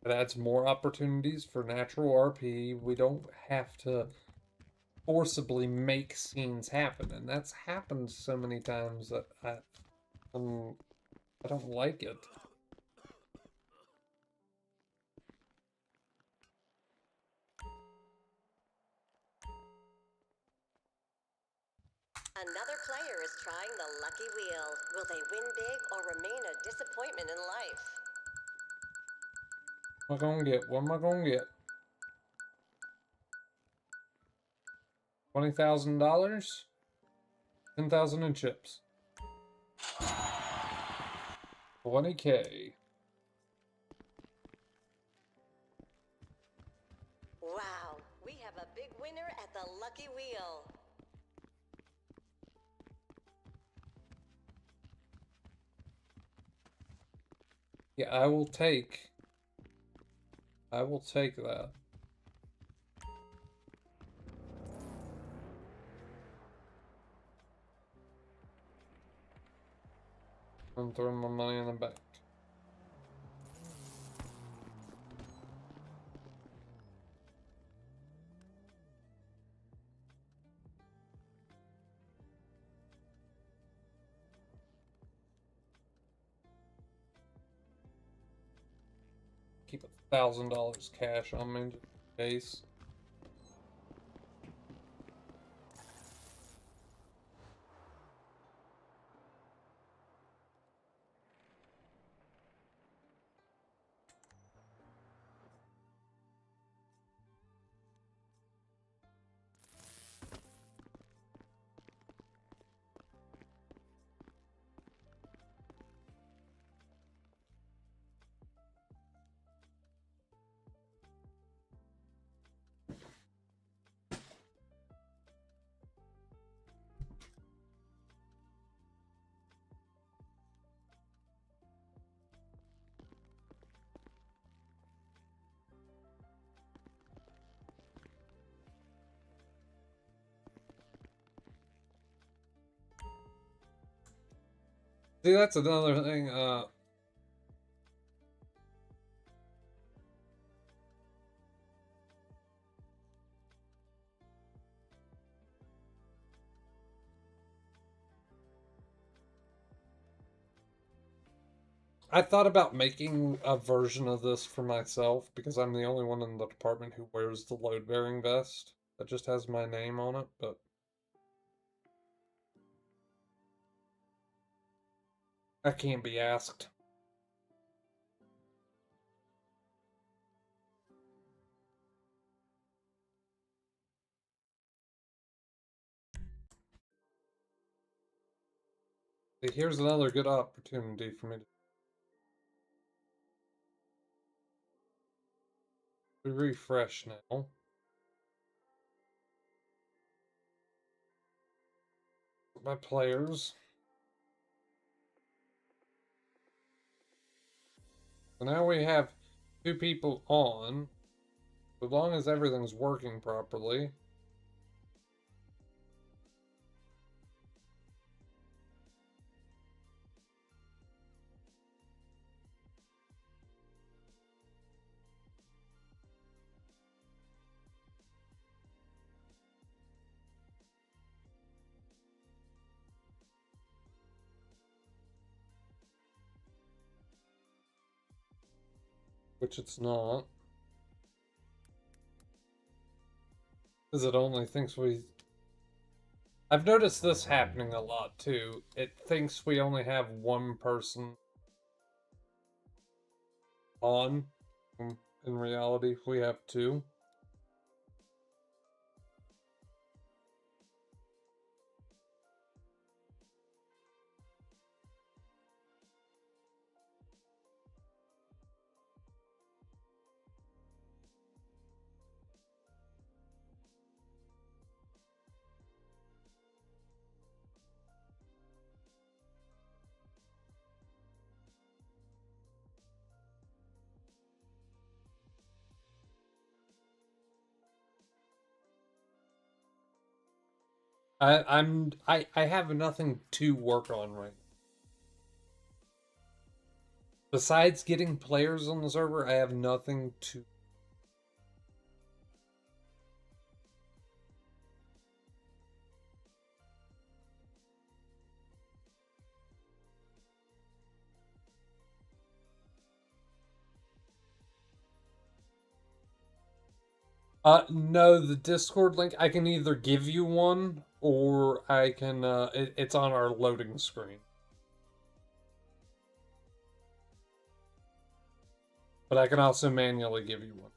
[SPEAKER 1] adds more opportunities for natural RP. We don't have to forcibly make scenes happen, and that's happened so many times that I don't like it.
[SPEAKER 2] Another player is trying the lucky wheel. Will they win big or remain a disappointment in life?
[SPEAKER 1] What am I gonna get? What am I gonna get? $20,000? 10,000 in chips. 20K.
[SPEAKER 2] Wow, we have a big winner at the lucky wheel.
[SPEAKER 1] Yeah, I will take that. I'm throwing my money in the bank. Keep $1,000 cash on me, just in case. See, that's another thing. I thought about making a version of this for myself because I'm the only one in the department who wears the load-bearing vest that just has my name on it, but I can't be asked. See, here's another good opportunity for me to refresh now. My players. So now we have 2 people on. As long as everything's working properly. Which it's not. Because it only thinks we... I've noticed this happening a lot too. It thinks we only have 1 person on. In reality, we have 2. I have nothing to work on right now. Besides getting players on the server, I have nothing to... No, the Discord link, I can either give you one, or I can, it's on our loading screen. But I can also manually give you one.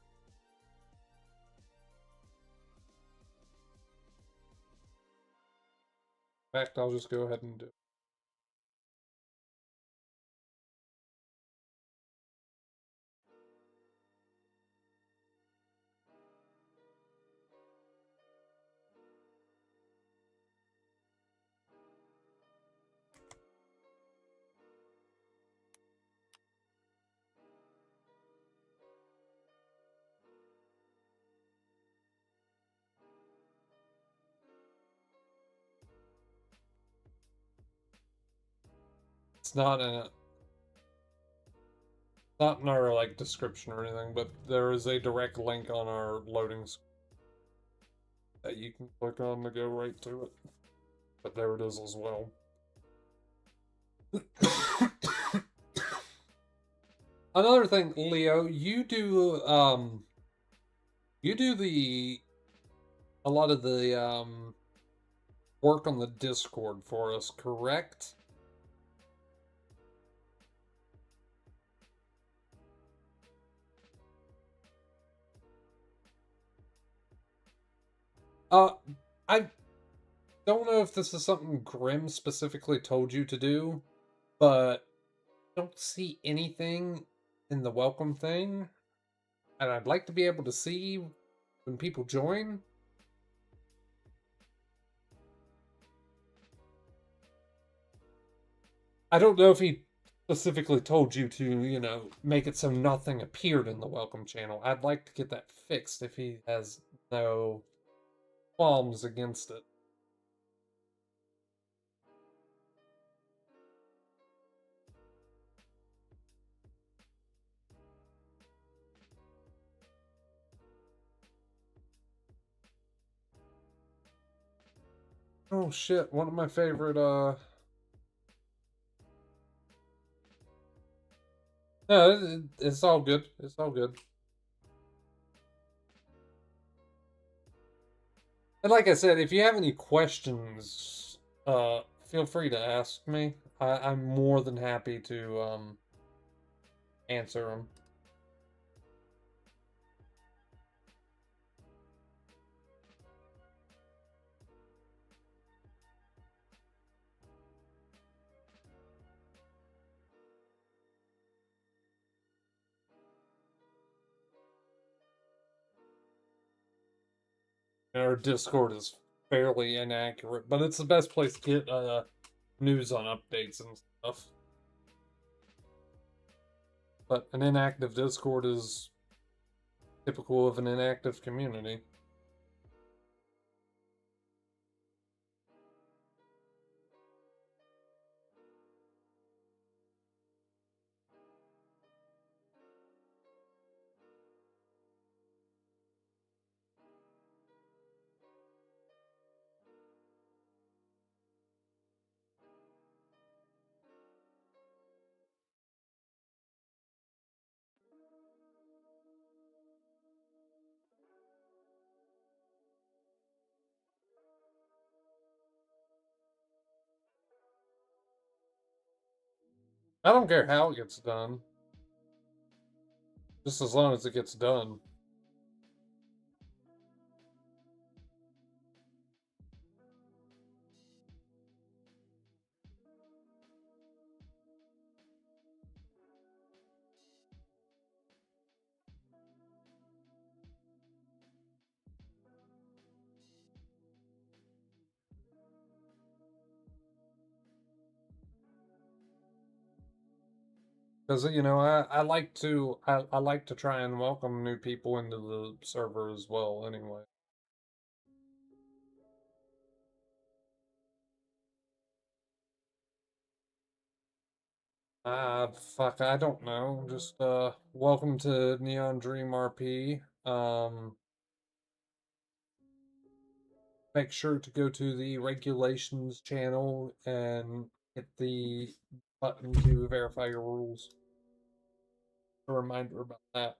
[SPEAKER 1] In fact, I'll just go ahead and do it. It's not in it. Not in our like description or anything, but there is a direct link on our loading screen that you can click on to go right to it. But there it is as well. Another thing, Leo, you do a lot of the work on the Discord for us, correct? I don't know if this is something Grim specifically told you to do, but I don't see anything in the welcome thing, and I'd like to be able to see when people join. I don't know if he specifically told you to, you know, make it so nothing appeared in the welcome channel. I'd like to get that fixed if he has no qualms against it. Oh shit, one of my favorite No, it's all good. It's all good. And like I said, if you have any questions, feel free to ask me. I'm more than happy to answer them. Our Discord is fairly inaccurate, but it's the best place to get news on updates and stuff. But an inactive Discord is typical of an inactive community. I don't care how it gets done, just as long as it gets done. Because I like to I like to try and welcome new people into the server as well. Anyway, fuck, I don't know. Just welcome to Neon Dream RP. Make sure to go to the regulations channel and hit the button to verify your rules. A reminder about that.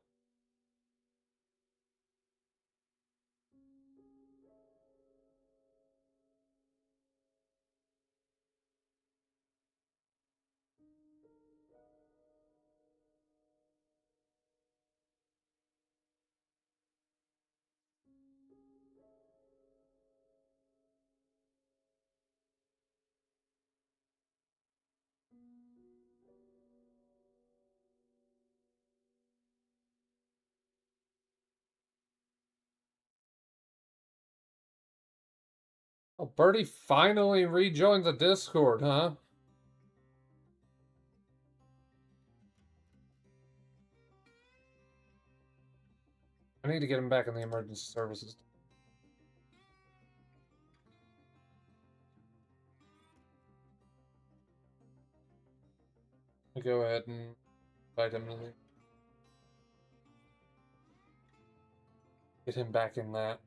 [SPEAKER 1] Oh, Birdie finally rejoined the Discord, huh? I need to get him back in the emergency services. Let me go ahead and invite him to get him back in that.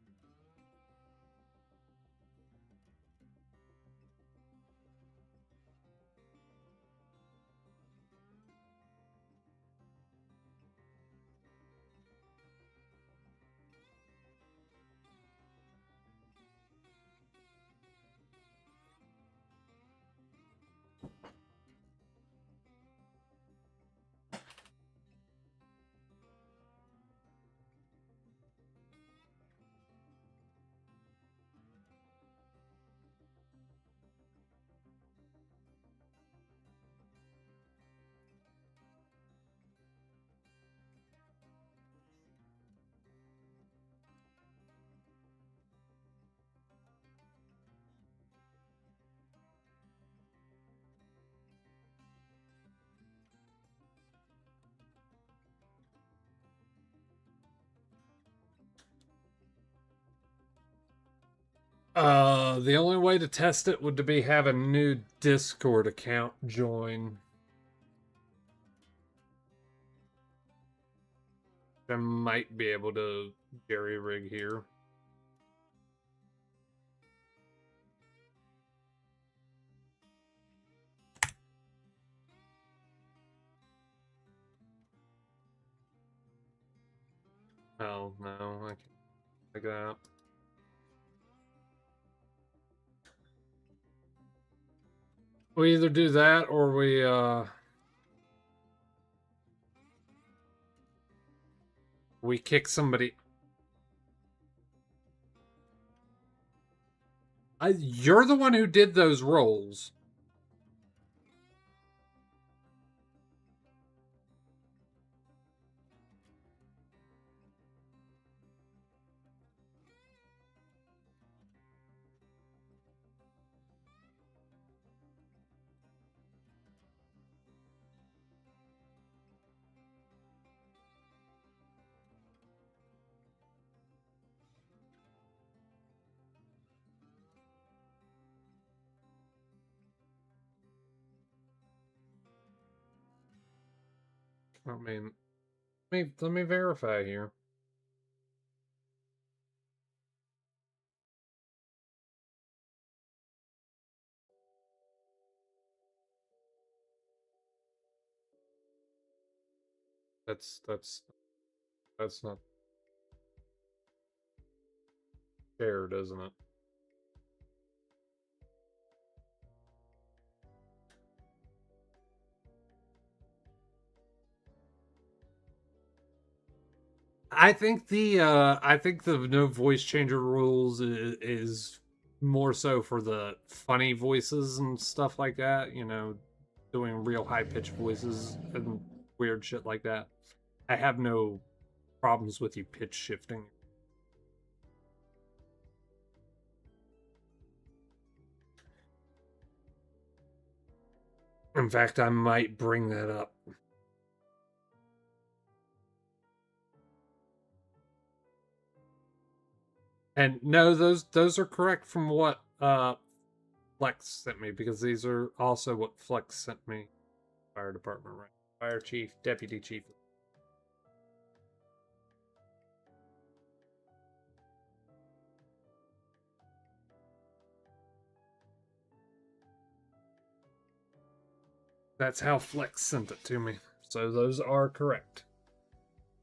[SPEAKER 1] The only way to test it would be have a new Discord account join. I might be able to jerry rig here. Oh, no, I can't figure that out. We either do that or we kick somebody. You're the one who did those rolls. I mean, let me verify here. That's not shared, isn't it? I think the no voice changer rules is more so for the funny voices and stuff like that, you know, doing real high pitched voices and weird shit like that. I have no problems with you pitch shifting. In fact, I might bring that up. And no, those are correct from what Flex sent me, because these are also what Flex sent me. Fire department, right? Fire chief, deputy chief. That's how Flex sent it to me. So those are correct.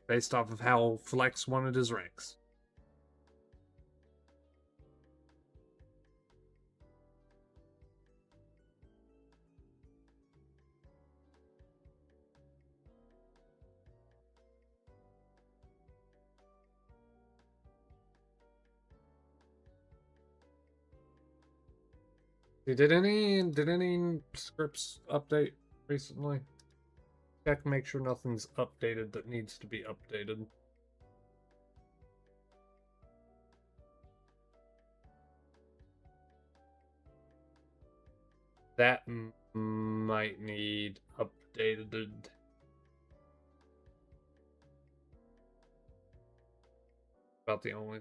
[SPEAKER 1] Based off of how Flex wanted his ranks. Did any scripts update recently? Check, make sure nothing's updated that needs to be updated. That might need updated. About the only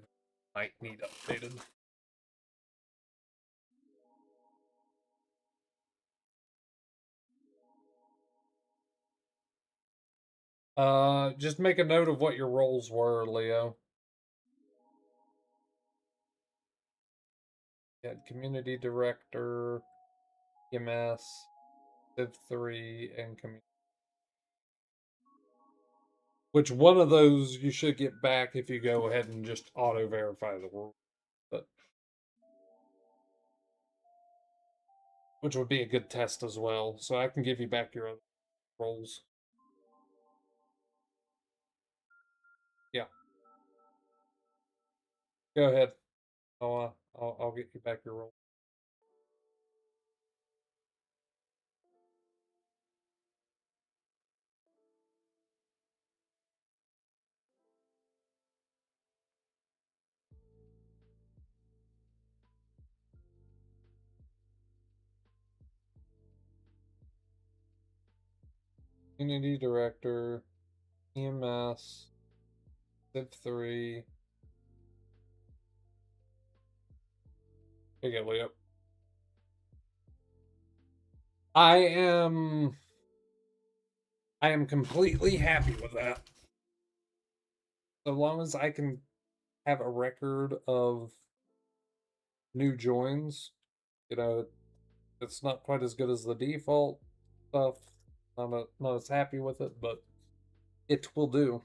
[SPEAKER 1] might need updated. Just make a note of what your roles were, Leo. Yeah, community director, EMS, Civ 3, and community. Which one of those you should get back if you go ahead and just auto verify the role, but which would be a good test as well. So I can give you back your other roles. Yeah, go ahead. I'll get you back your role. Community director, EMS, Civ 3. Here you go, Leo. I am completely happy with that. So long as I can have a record of new joins, you know, it's not quite as good as the default stuff. I'm not as happy with it, but it will do.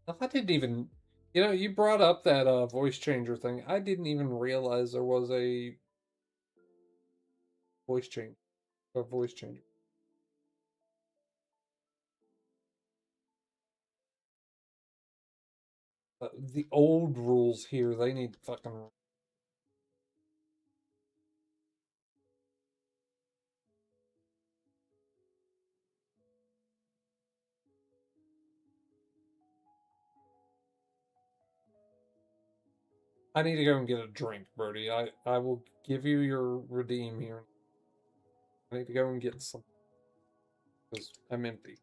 [SPEAKER 1] I didn't even, you brought up that voice changer thing. I didn't even realize there was a voice change, a voice changer. The old rules here, they need fucking. I need to go and get a drink, Birdie. I will give you your redeem here. I need to go and get some because I'm empty.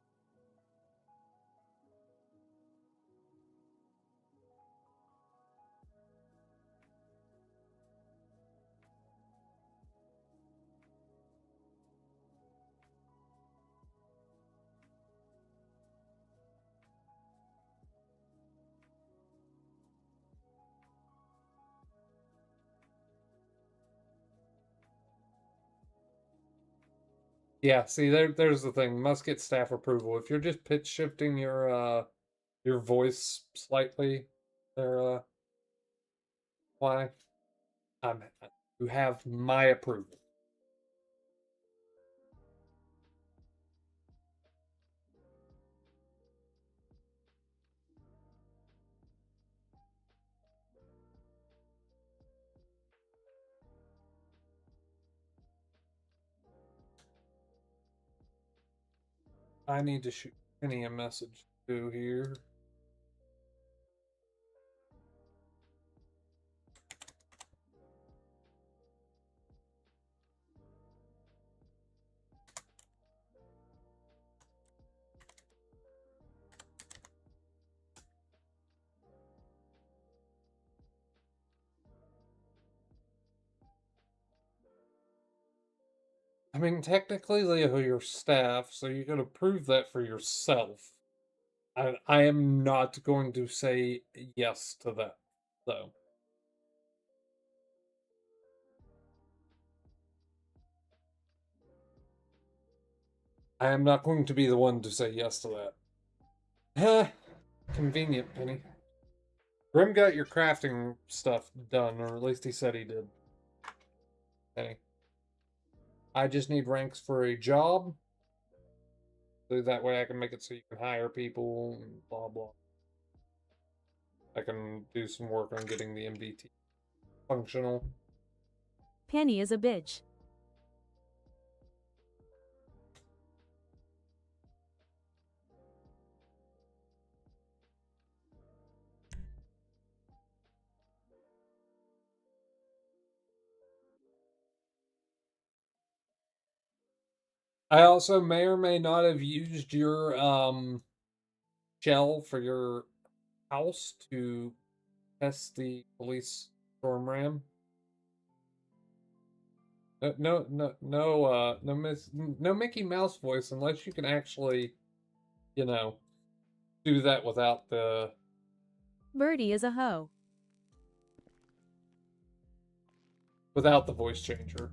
[SPEAKER 1] Yeah, see there's the thing. Must get staff approval. If you're just pitch shifting your voice slightly, there why I'm you have my approval. I need to shoot Penny a message too here. I mean, technically, Leo, your staff, so you can approve that for yourself. I am not going to say yes to that, though. I am not going to be the one to say yes to that. Convenient, Penny. Grim got your crafting stuff done, or at least he said he did. Penny. I just need ranks for a job. So that way I can make it so you can hire people and blah blah. I can do some work on getting the MBT functional.
[SPEAKER 3] Penny is a bitch.
[SPEAKER 1] I also may or may not have used your shell for your house to test the police storm ram. No Mickey Mouse voice unless you can actually, you know, do that without the
[SPEAKER 3] Birdie is a hoe.
[SPEAKER 1] voice changer.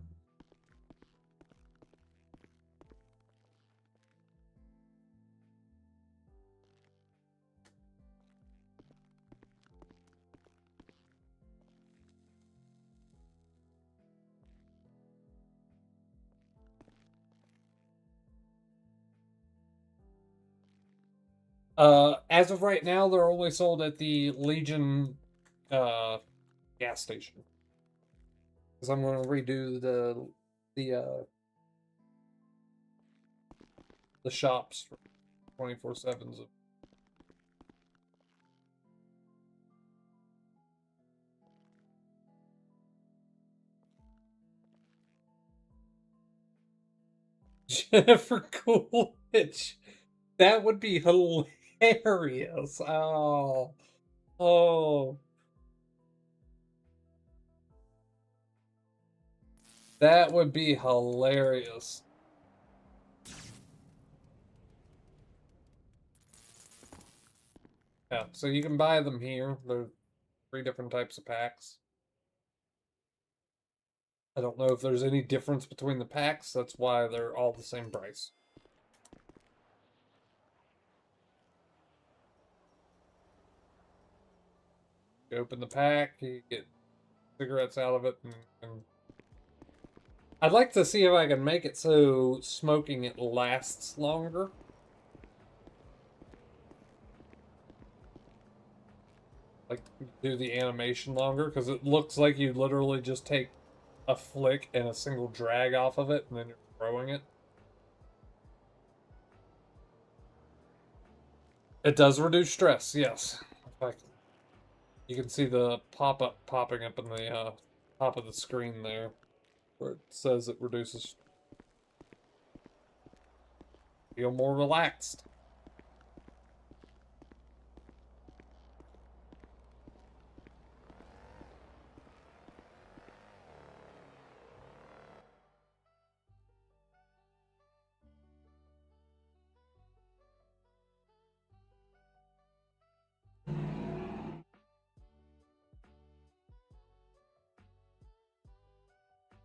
[SPEAKER 1] As of right now, they're only sold at the Legion gas station. Because I'm going to redo the shops for 24/7s. Jennifer Coolidge. That would be hilarious. Oh. That would be hilarious. Yeah, so you can buy them here. There's 3 different types of packs. I don't know if there's any difference between the packs. That's why they're all the same price. You open the pack, you get cigarettes out of it, and I'd like to see if I can make it so smoking it lasts longer. Like, do the animation longer, because it looks like you literally just take a flick and a single drag off of it, and then you're throwing it. It does reduce stress, yes. In fact, you can see the pop-up popping up in the top of the screen there, where it says it reduces. Feel more relaxed.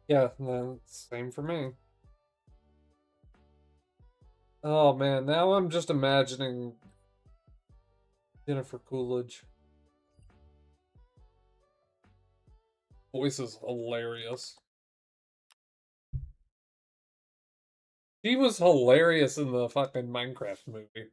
[SPEAKER 1] Yeah, no, same for me. Oh man, now I'm just imagining Jennifer Coolidge. Voice is hilarious. She was hilarious in the fucking Minecraft movie.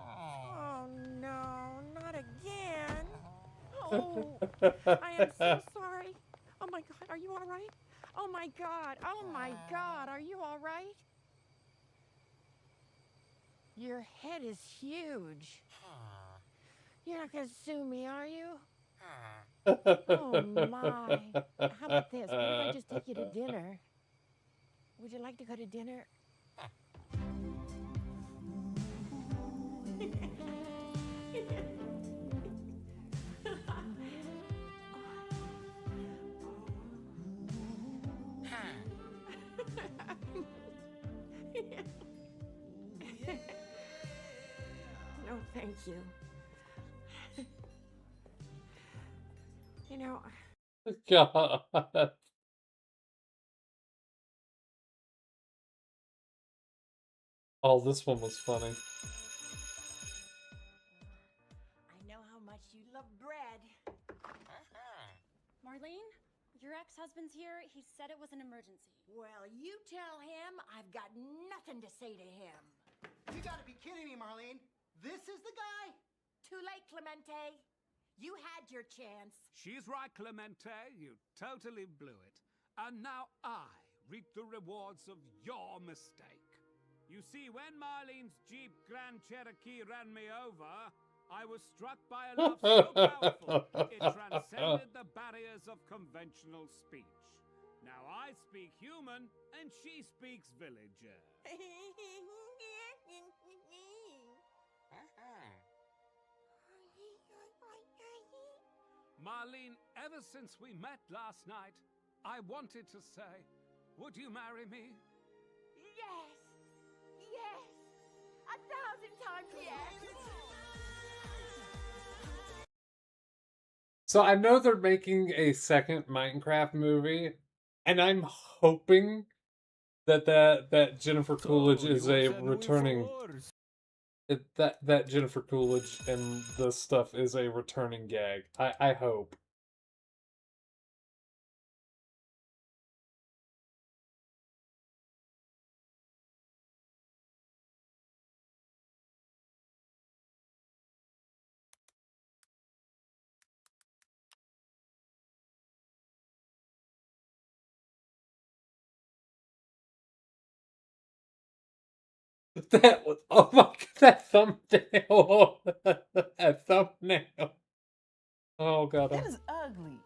[SPEAKER 4] Oh no, not again. Oh, I am so sorry. Oh my God, are you all right? Oh my God, are you all right? Your head is huge. You're not gonna sue me, are you? Oh my. How about this? What if I just take you to dinner? Would you like to go to dinner? No, thank you. You know,
[SPEAKER 1] God. Oh, this one was funny.
[SPEAKER 4] I know how much you love bread.
[SPEAKER 5] Marlene, your ex-husband's here. He said it was an emergency.
[SPEAKER 4] Well, you tell him I've got nothing to say to him.
[SPEAKER 6] You gotta be kidding me, Marlene. This is the guy?
[SPEAKER 4] Too late, Clemente. You had your chance.
[SPEAKER 7] She's right, Clemente. You totally blew it. And now I reap the rewards of your mistake. You see, when Marlene's Jeep Grand Cherokee ran me over, I was struck by a love so powerful, it transcended the barriers of conventional speech. Now I speak human, and she speaks villager. Marlene, ever since we met last night, I wanted to say, would you marry me?
[SPEAKER 4] Yes! Yes! 1,000 times yes!
[SPEAKER 1] So I know they're making a second Minecraft movie, and I'm hoping that Jennifer Coolidge is a returning. That Jennifer Coolidge and this stuff is a returning gag. I hope. That was, oh my god, that thumbnail. That thumbnail. Oh god.
[SPEAKER 8] That is ugly.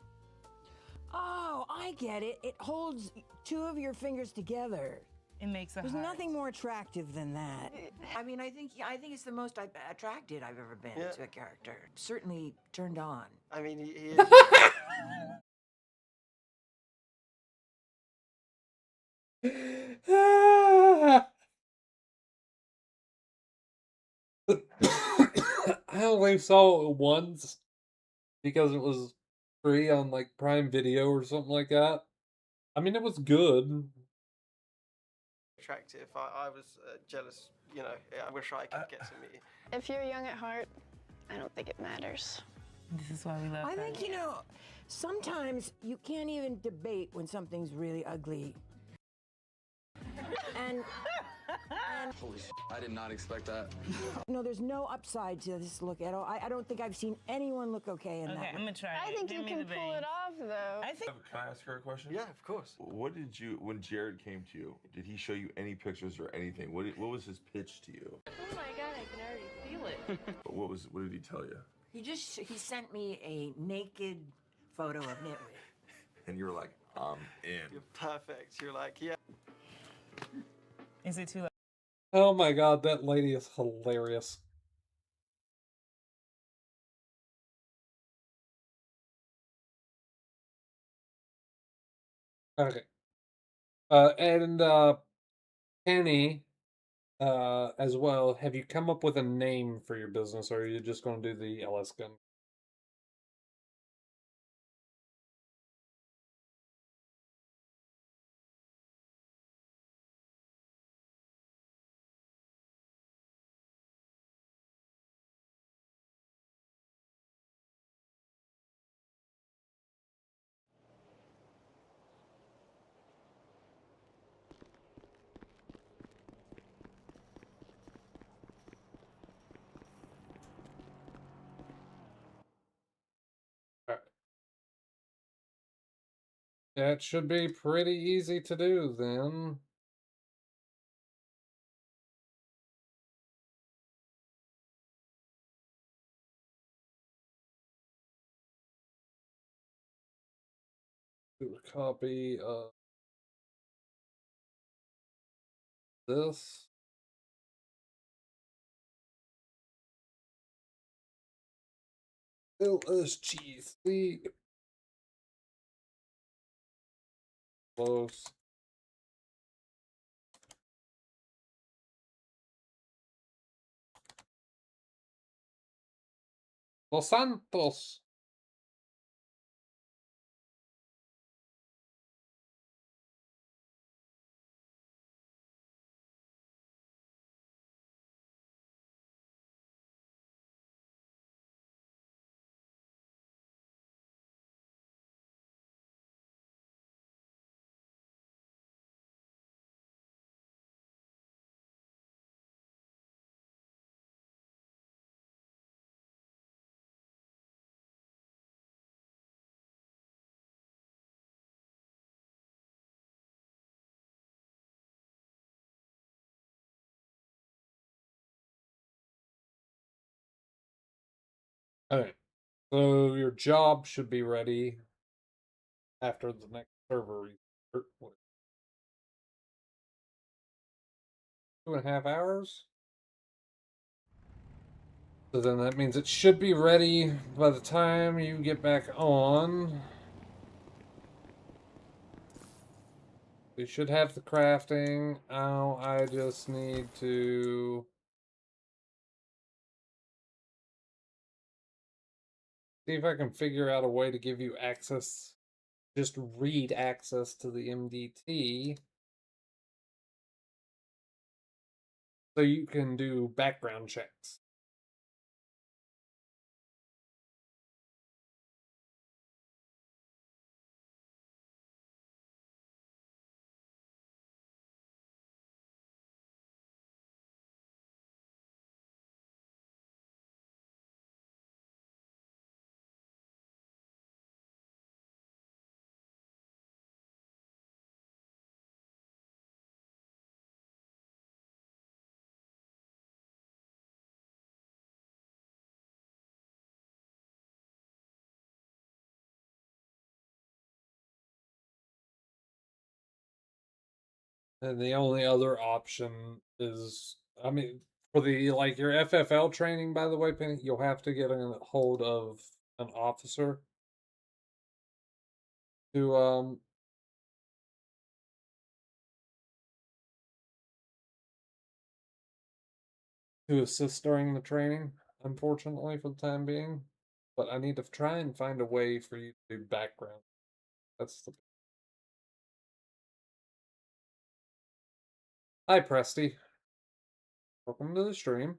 [SPEAKER 8] Oh, I get it. It holds two of your fingers together. It makes a
[SPEAKER 4] There's
[SPEAKER 8] heart.
[SPEAKER 4] nothing more attractive than that. I mean, I think it's the most attracted I've ever been to a character. Certainly turned on.
[SPEAKER 9] I mean, he is.
[SPEAKER 1] I only saw it once because it was free on like Prime Video or something like that. I mean, it was good.
[SPEAKER 9] Attractive. I was jealous, you know. I wish I could get to meet you.
[SPEAKER 10] If you're young at heart, I don't think it matters.
[SPEAKER 8] This is why we love
[SPEAKER 4] I
[SPEAKER 8] her.
[SPEAKER 4] think, sometimes you can't even debate when something's really ugly. And
[SPEAKER 11] Holy shit, I did not expect that.
[SPEAKER 4] no, there's no upside to this look at all. I don't think I've seen anyone look okay in that.
[SPEAKER 8] Okay, I'm gonna try
[SPEAKER 10] I
[SPEAKER 8] it.
[SPEAKER 10] think
[SPEAKER 8] Give
[SPEAKER 10] you
[SPEAKER 8] me
[SPEAKER 10] can
[SPEAKER 8] the
[SPEAKER 10] pull
[SPEAKER 8] bangs.
[SPEAKER 10] it off, though.
[SPEAKER 8] I think.
[SPEAKER 11] Can I ask her a question?
[SPEAKER 9] Yeah, of course.
[SPEAKER 11] What did you, when Jared came to you, did he show you any pictures or anything? What was his pitch to you?
[SPEAKER 10] Oh my god, I can already feel it.
[SPEAKER 11] What did he tell you?
[SPEAKER 4] He sent me a naked photo of Nitwit.
[SPEAKER 11] And you were like, I'm in.
[SPEAKER 9] You're perfect. You're like, yeah.
[SPEAKER 8] Is it too loud?
[SPEAKER 1] Oh my god, that lady is hilarious. Okay. And Penny, as well, have you come up with a name for your business, or are you just going to do the LS gun? Alright. That should be pretty easy to do then. Do a copy of this. LSGC. Close. Los Santos. Okay. So your job should be ready after the next server restart. 2.5 hours? So then that means it should be ready by the time you get back on. We should have the crafting. Now I just need to see if I can figure out a way to give you access, just read access to the MDT. So you can do background checks. And the only other option is, I mean, for the like your FFL training, by the way, Penny, you'll have to get a hold of an officer to assist during the training, unfortunately, for the time being. But I need to try and find a way for you to do background. That's the. Hi, Presty. Welcome to the stream.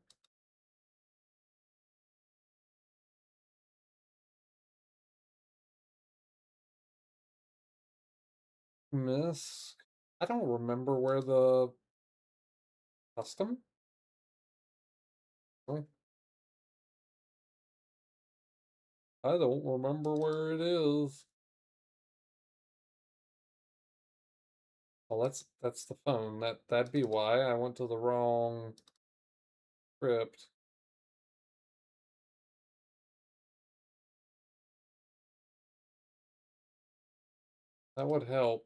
[SPEAKER 1] Miss, I don't remember where the custom. Oh, I don't remember where it is. Well, that's the phone. That'd be why I went to the wrong script. That would help.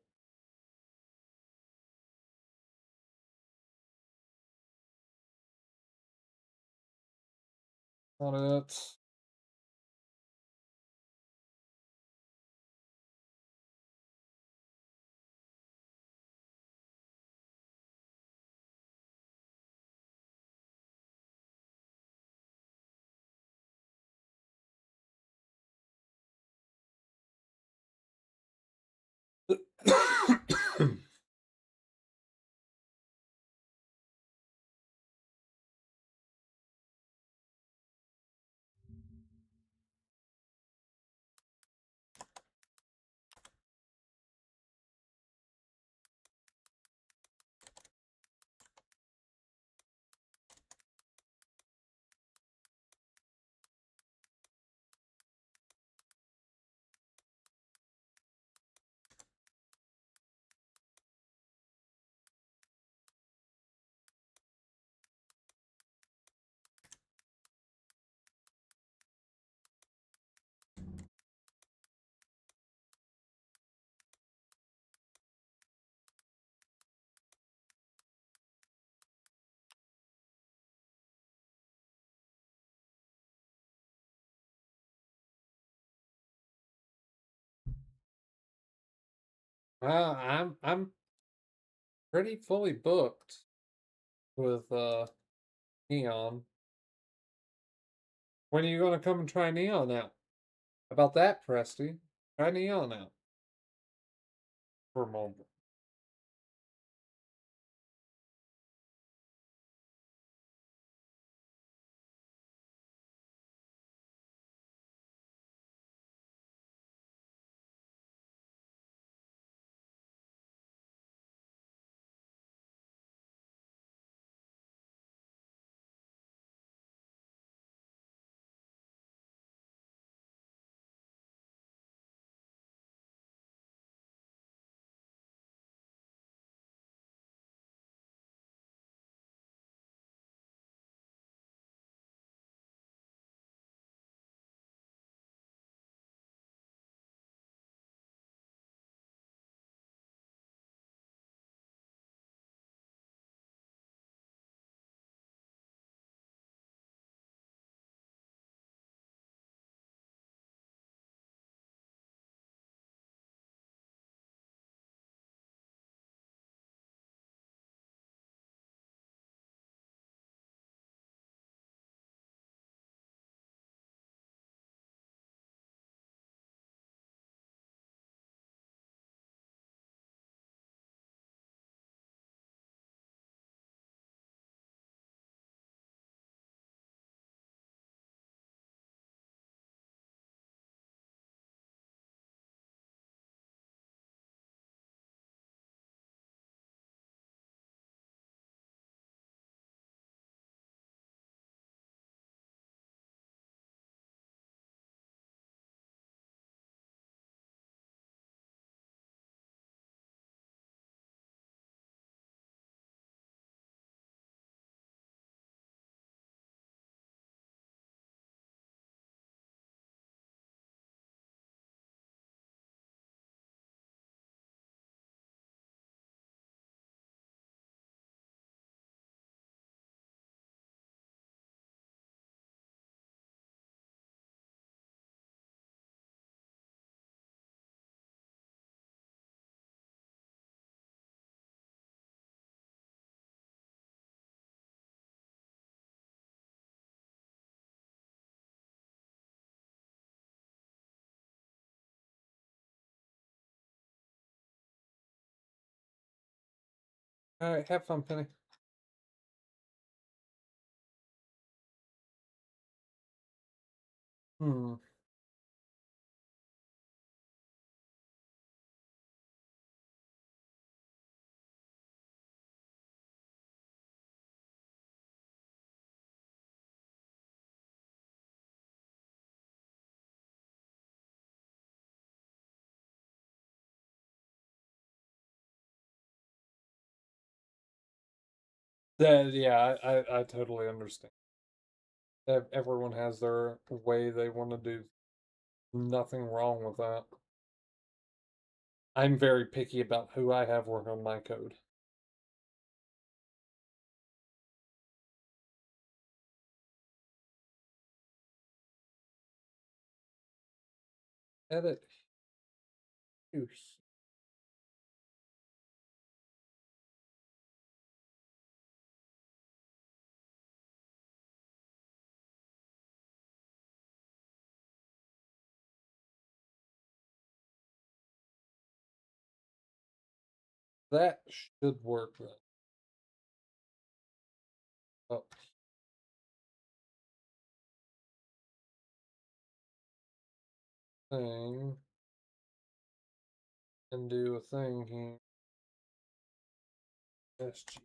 [SPEAKER 1] Not it. Well, I'm pretty fully booked with Neon. When are you gonna come and try Neon out? How about that, Presty? Try Neon out for a moment. All right, have fun, Penny. Hmm. That yeah, I totally understand. Everyone has their way they want to do. Nothing wrong with that. I'm very picky about who I have work on my code. Edit. Use. That should work then. Oh. Thing. And do a thing here. SG.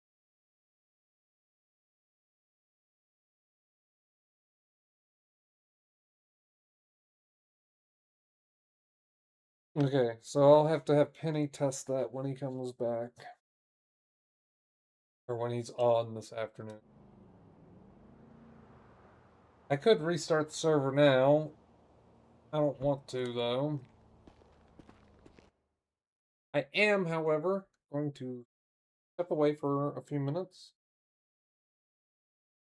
[SPEAKER 1] Okay, so I'll have to have Penny test that when he comes back. Or when he's on this afternoon. I could restart the server now. I don't want to, though. I am, however, going to step away for a few minutes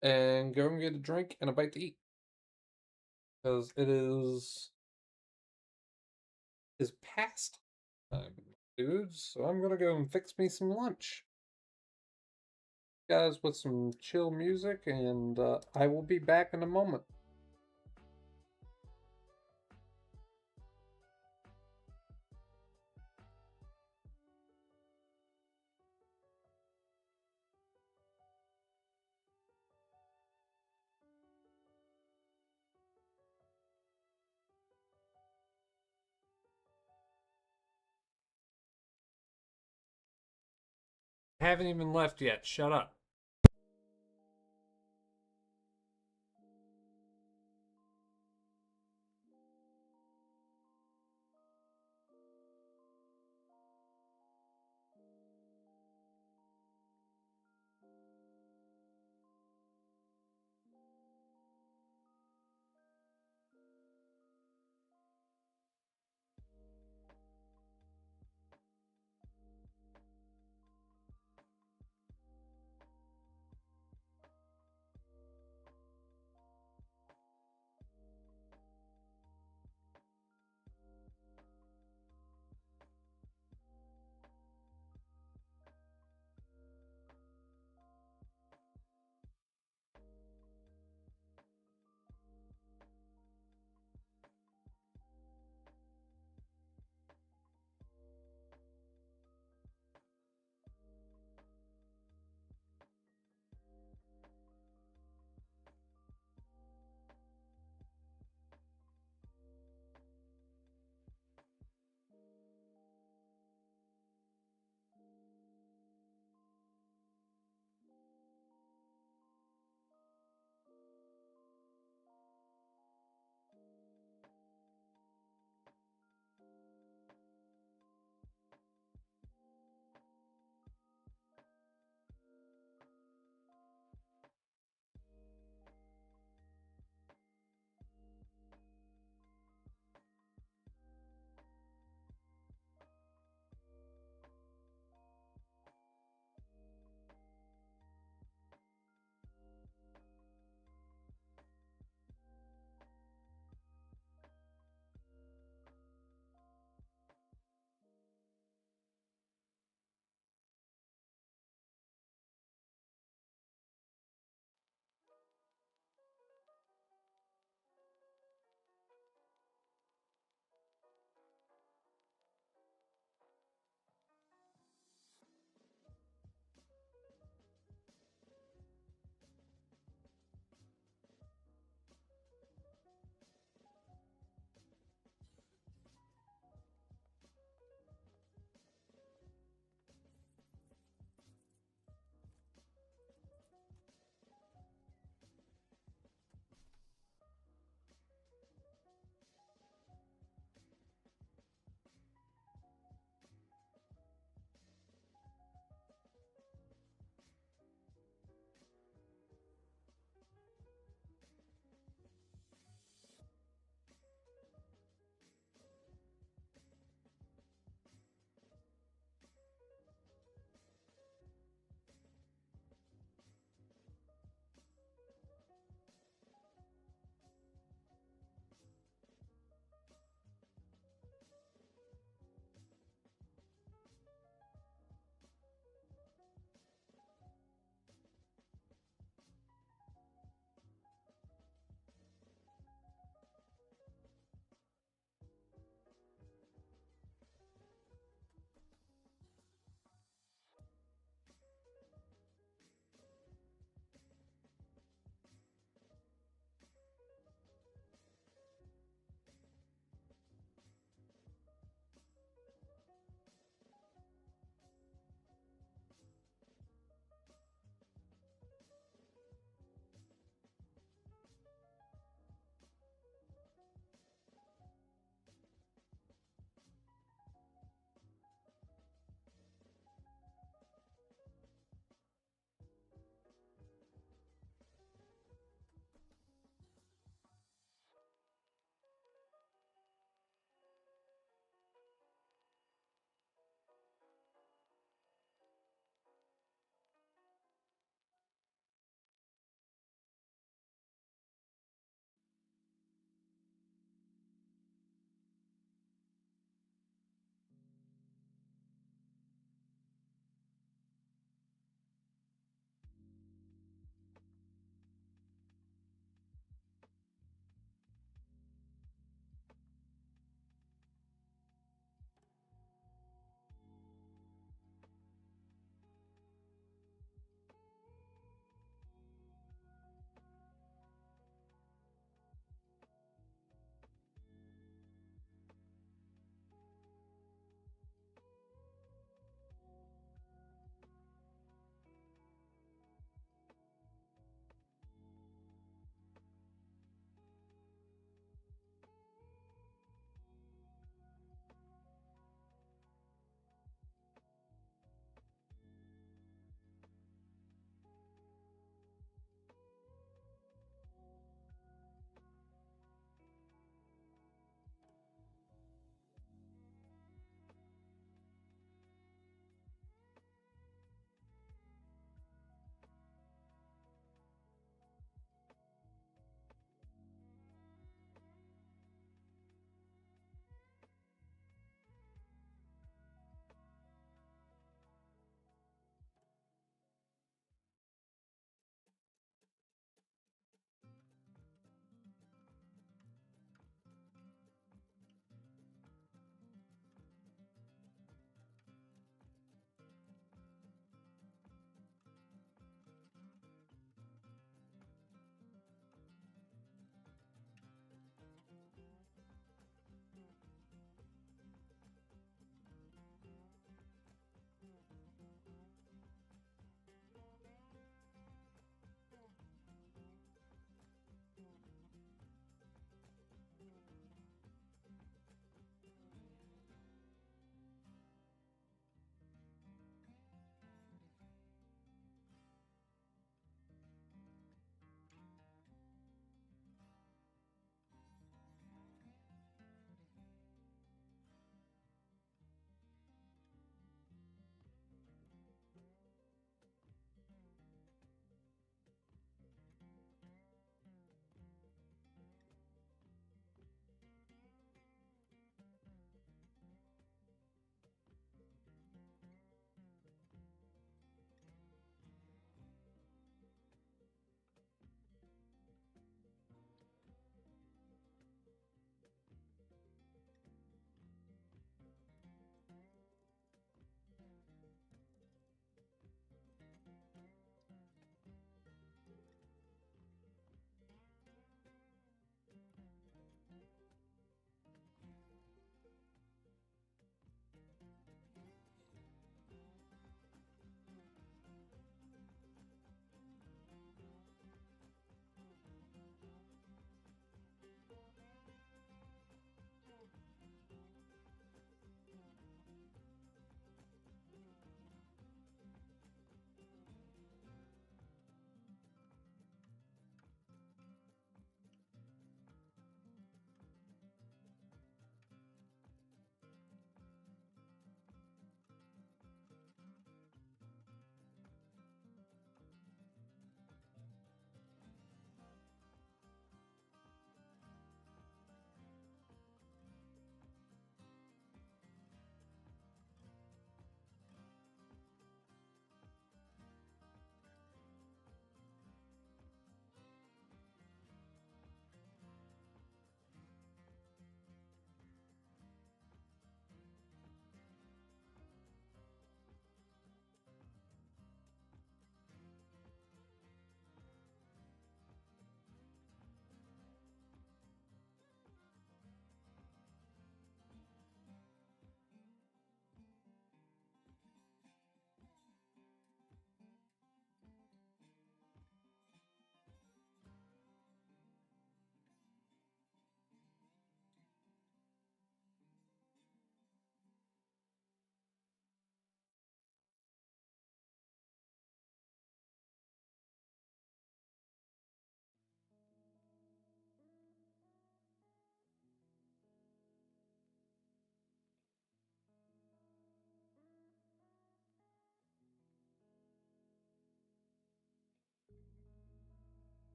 [SPEAKER 1] and go and get a drink and a bite to eat. Because it is past time, dudes. So I'm gonna go and fix me some lunch. Guys, with some chill music, and I will be back in a moment. Haven't even left yet. Shut up.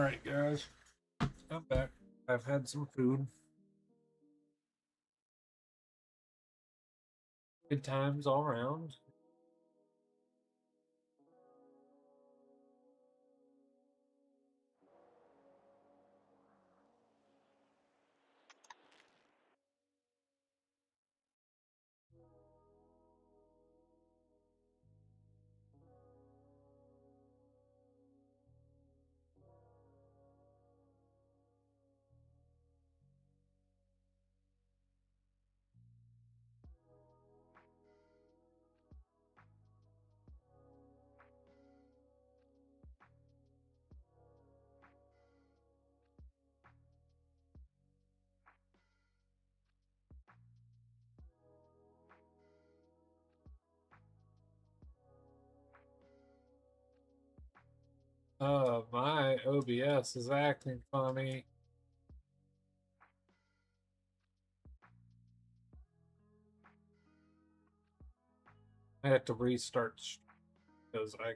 [SPEAKER 1] Alright, guys. I'm back. I've had some food. Good times all around. My OBS is acting funny. I had to restart because I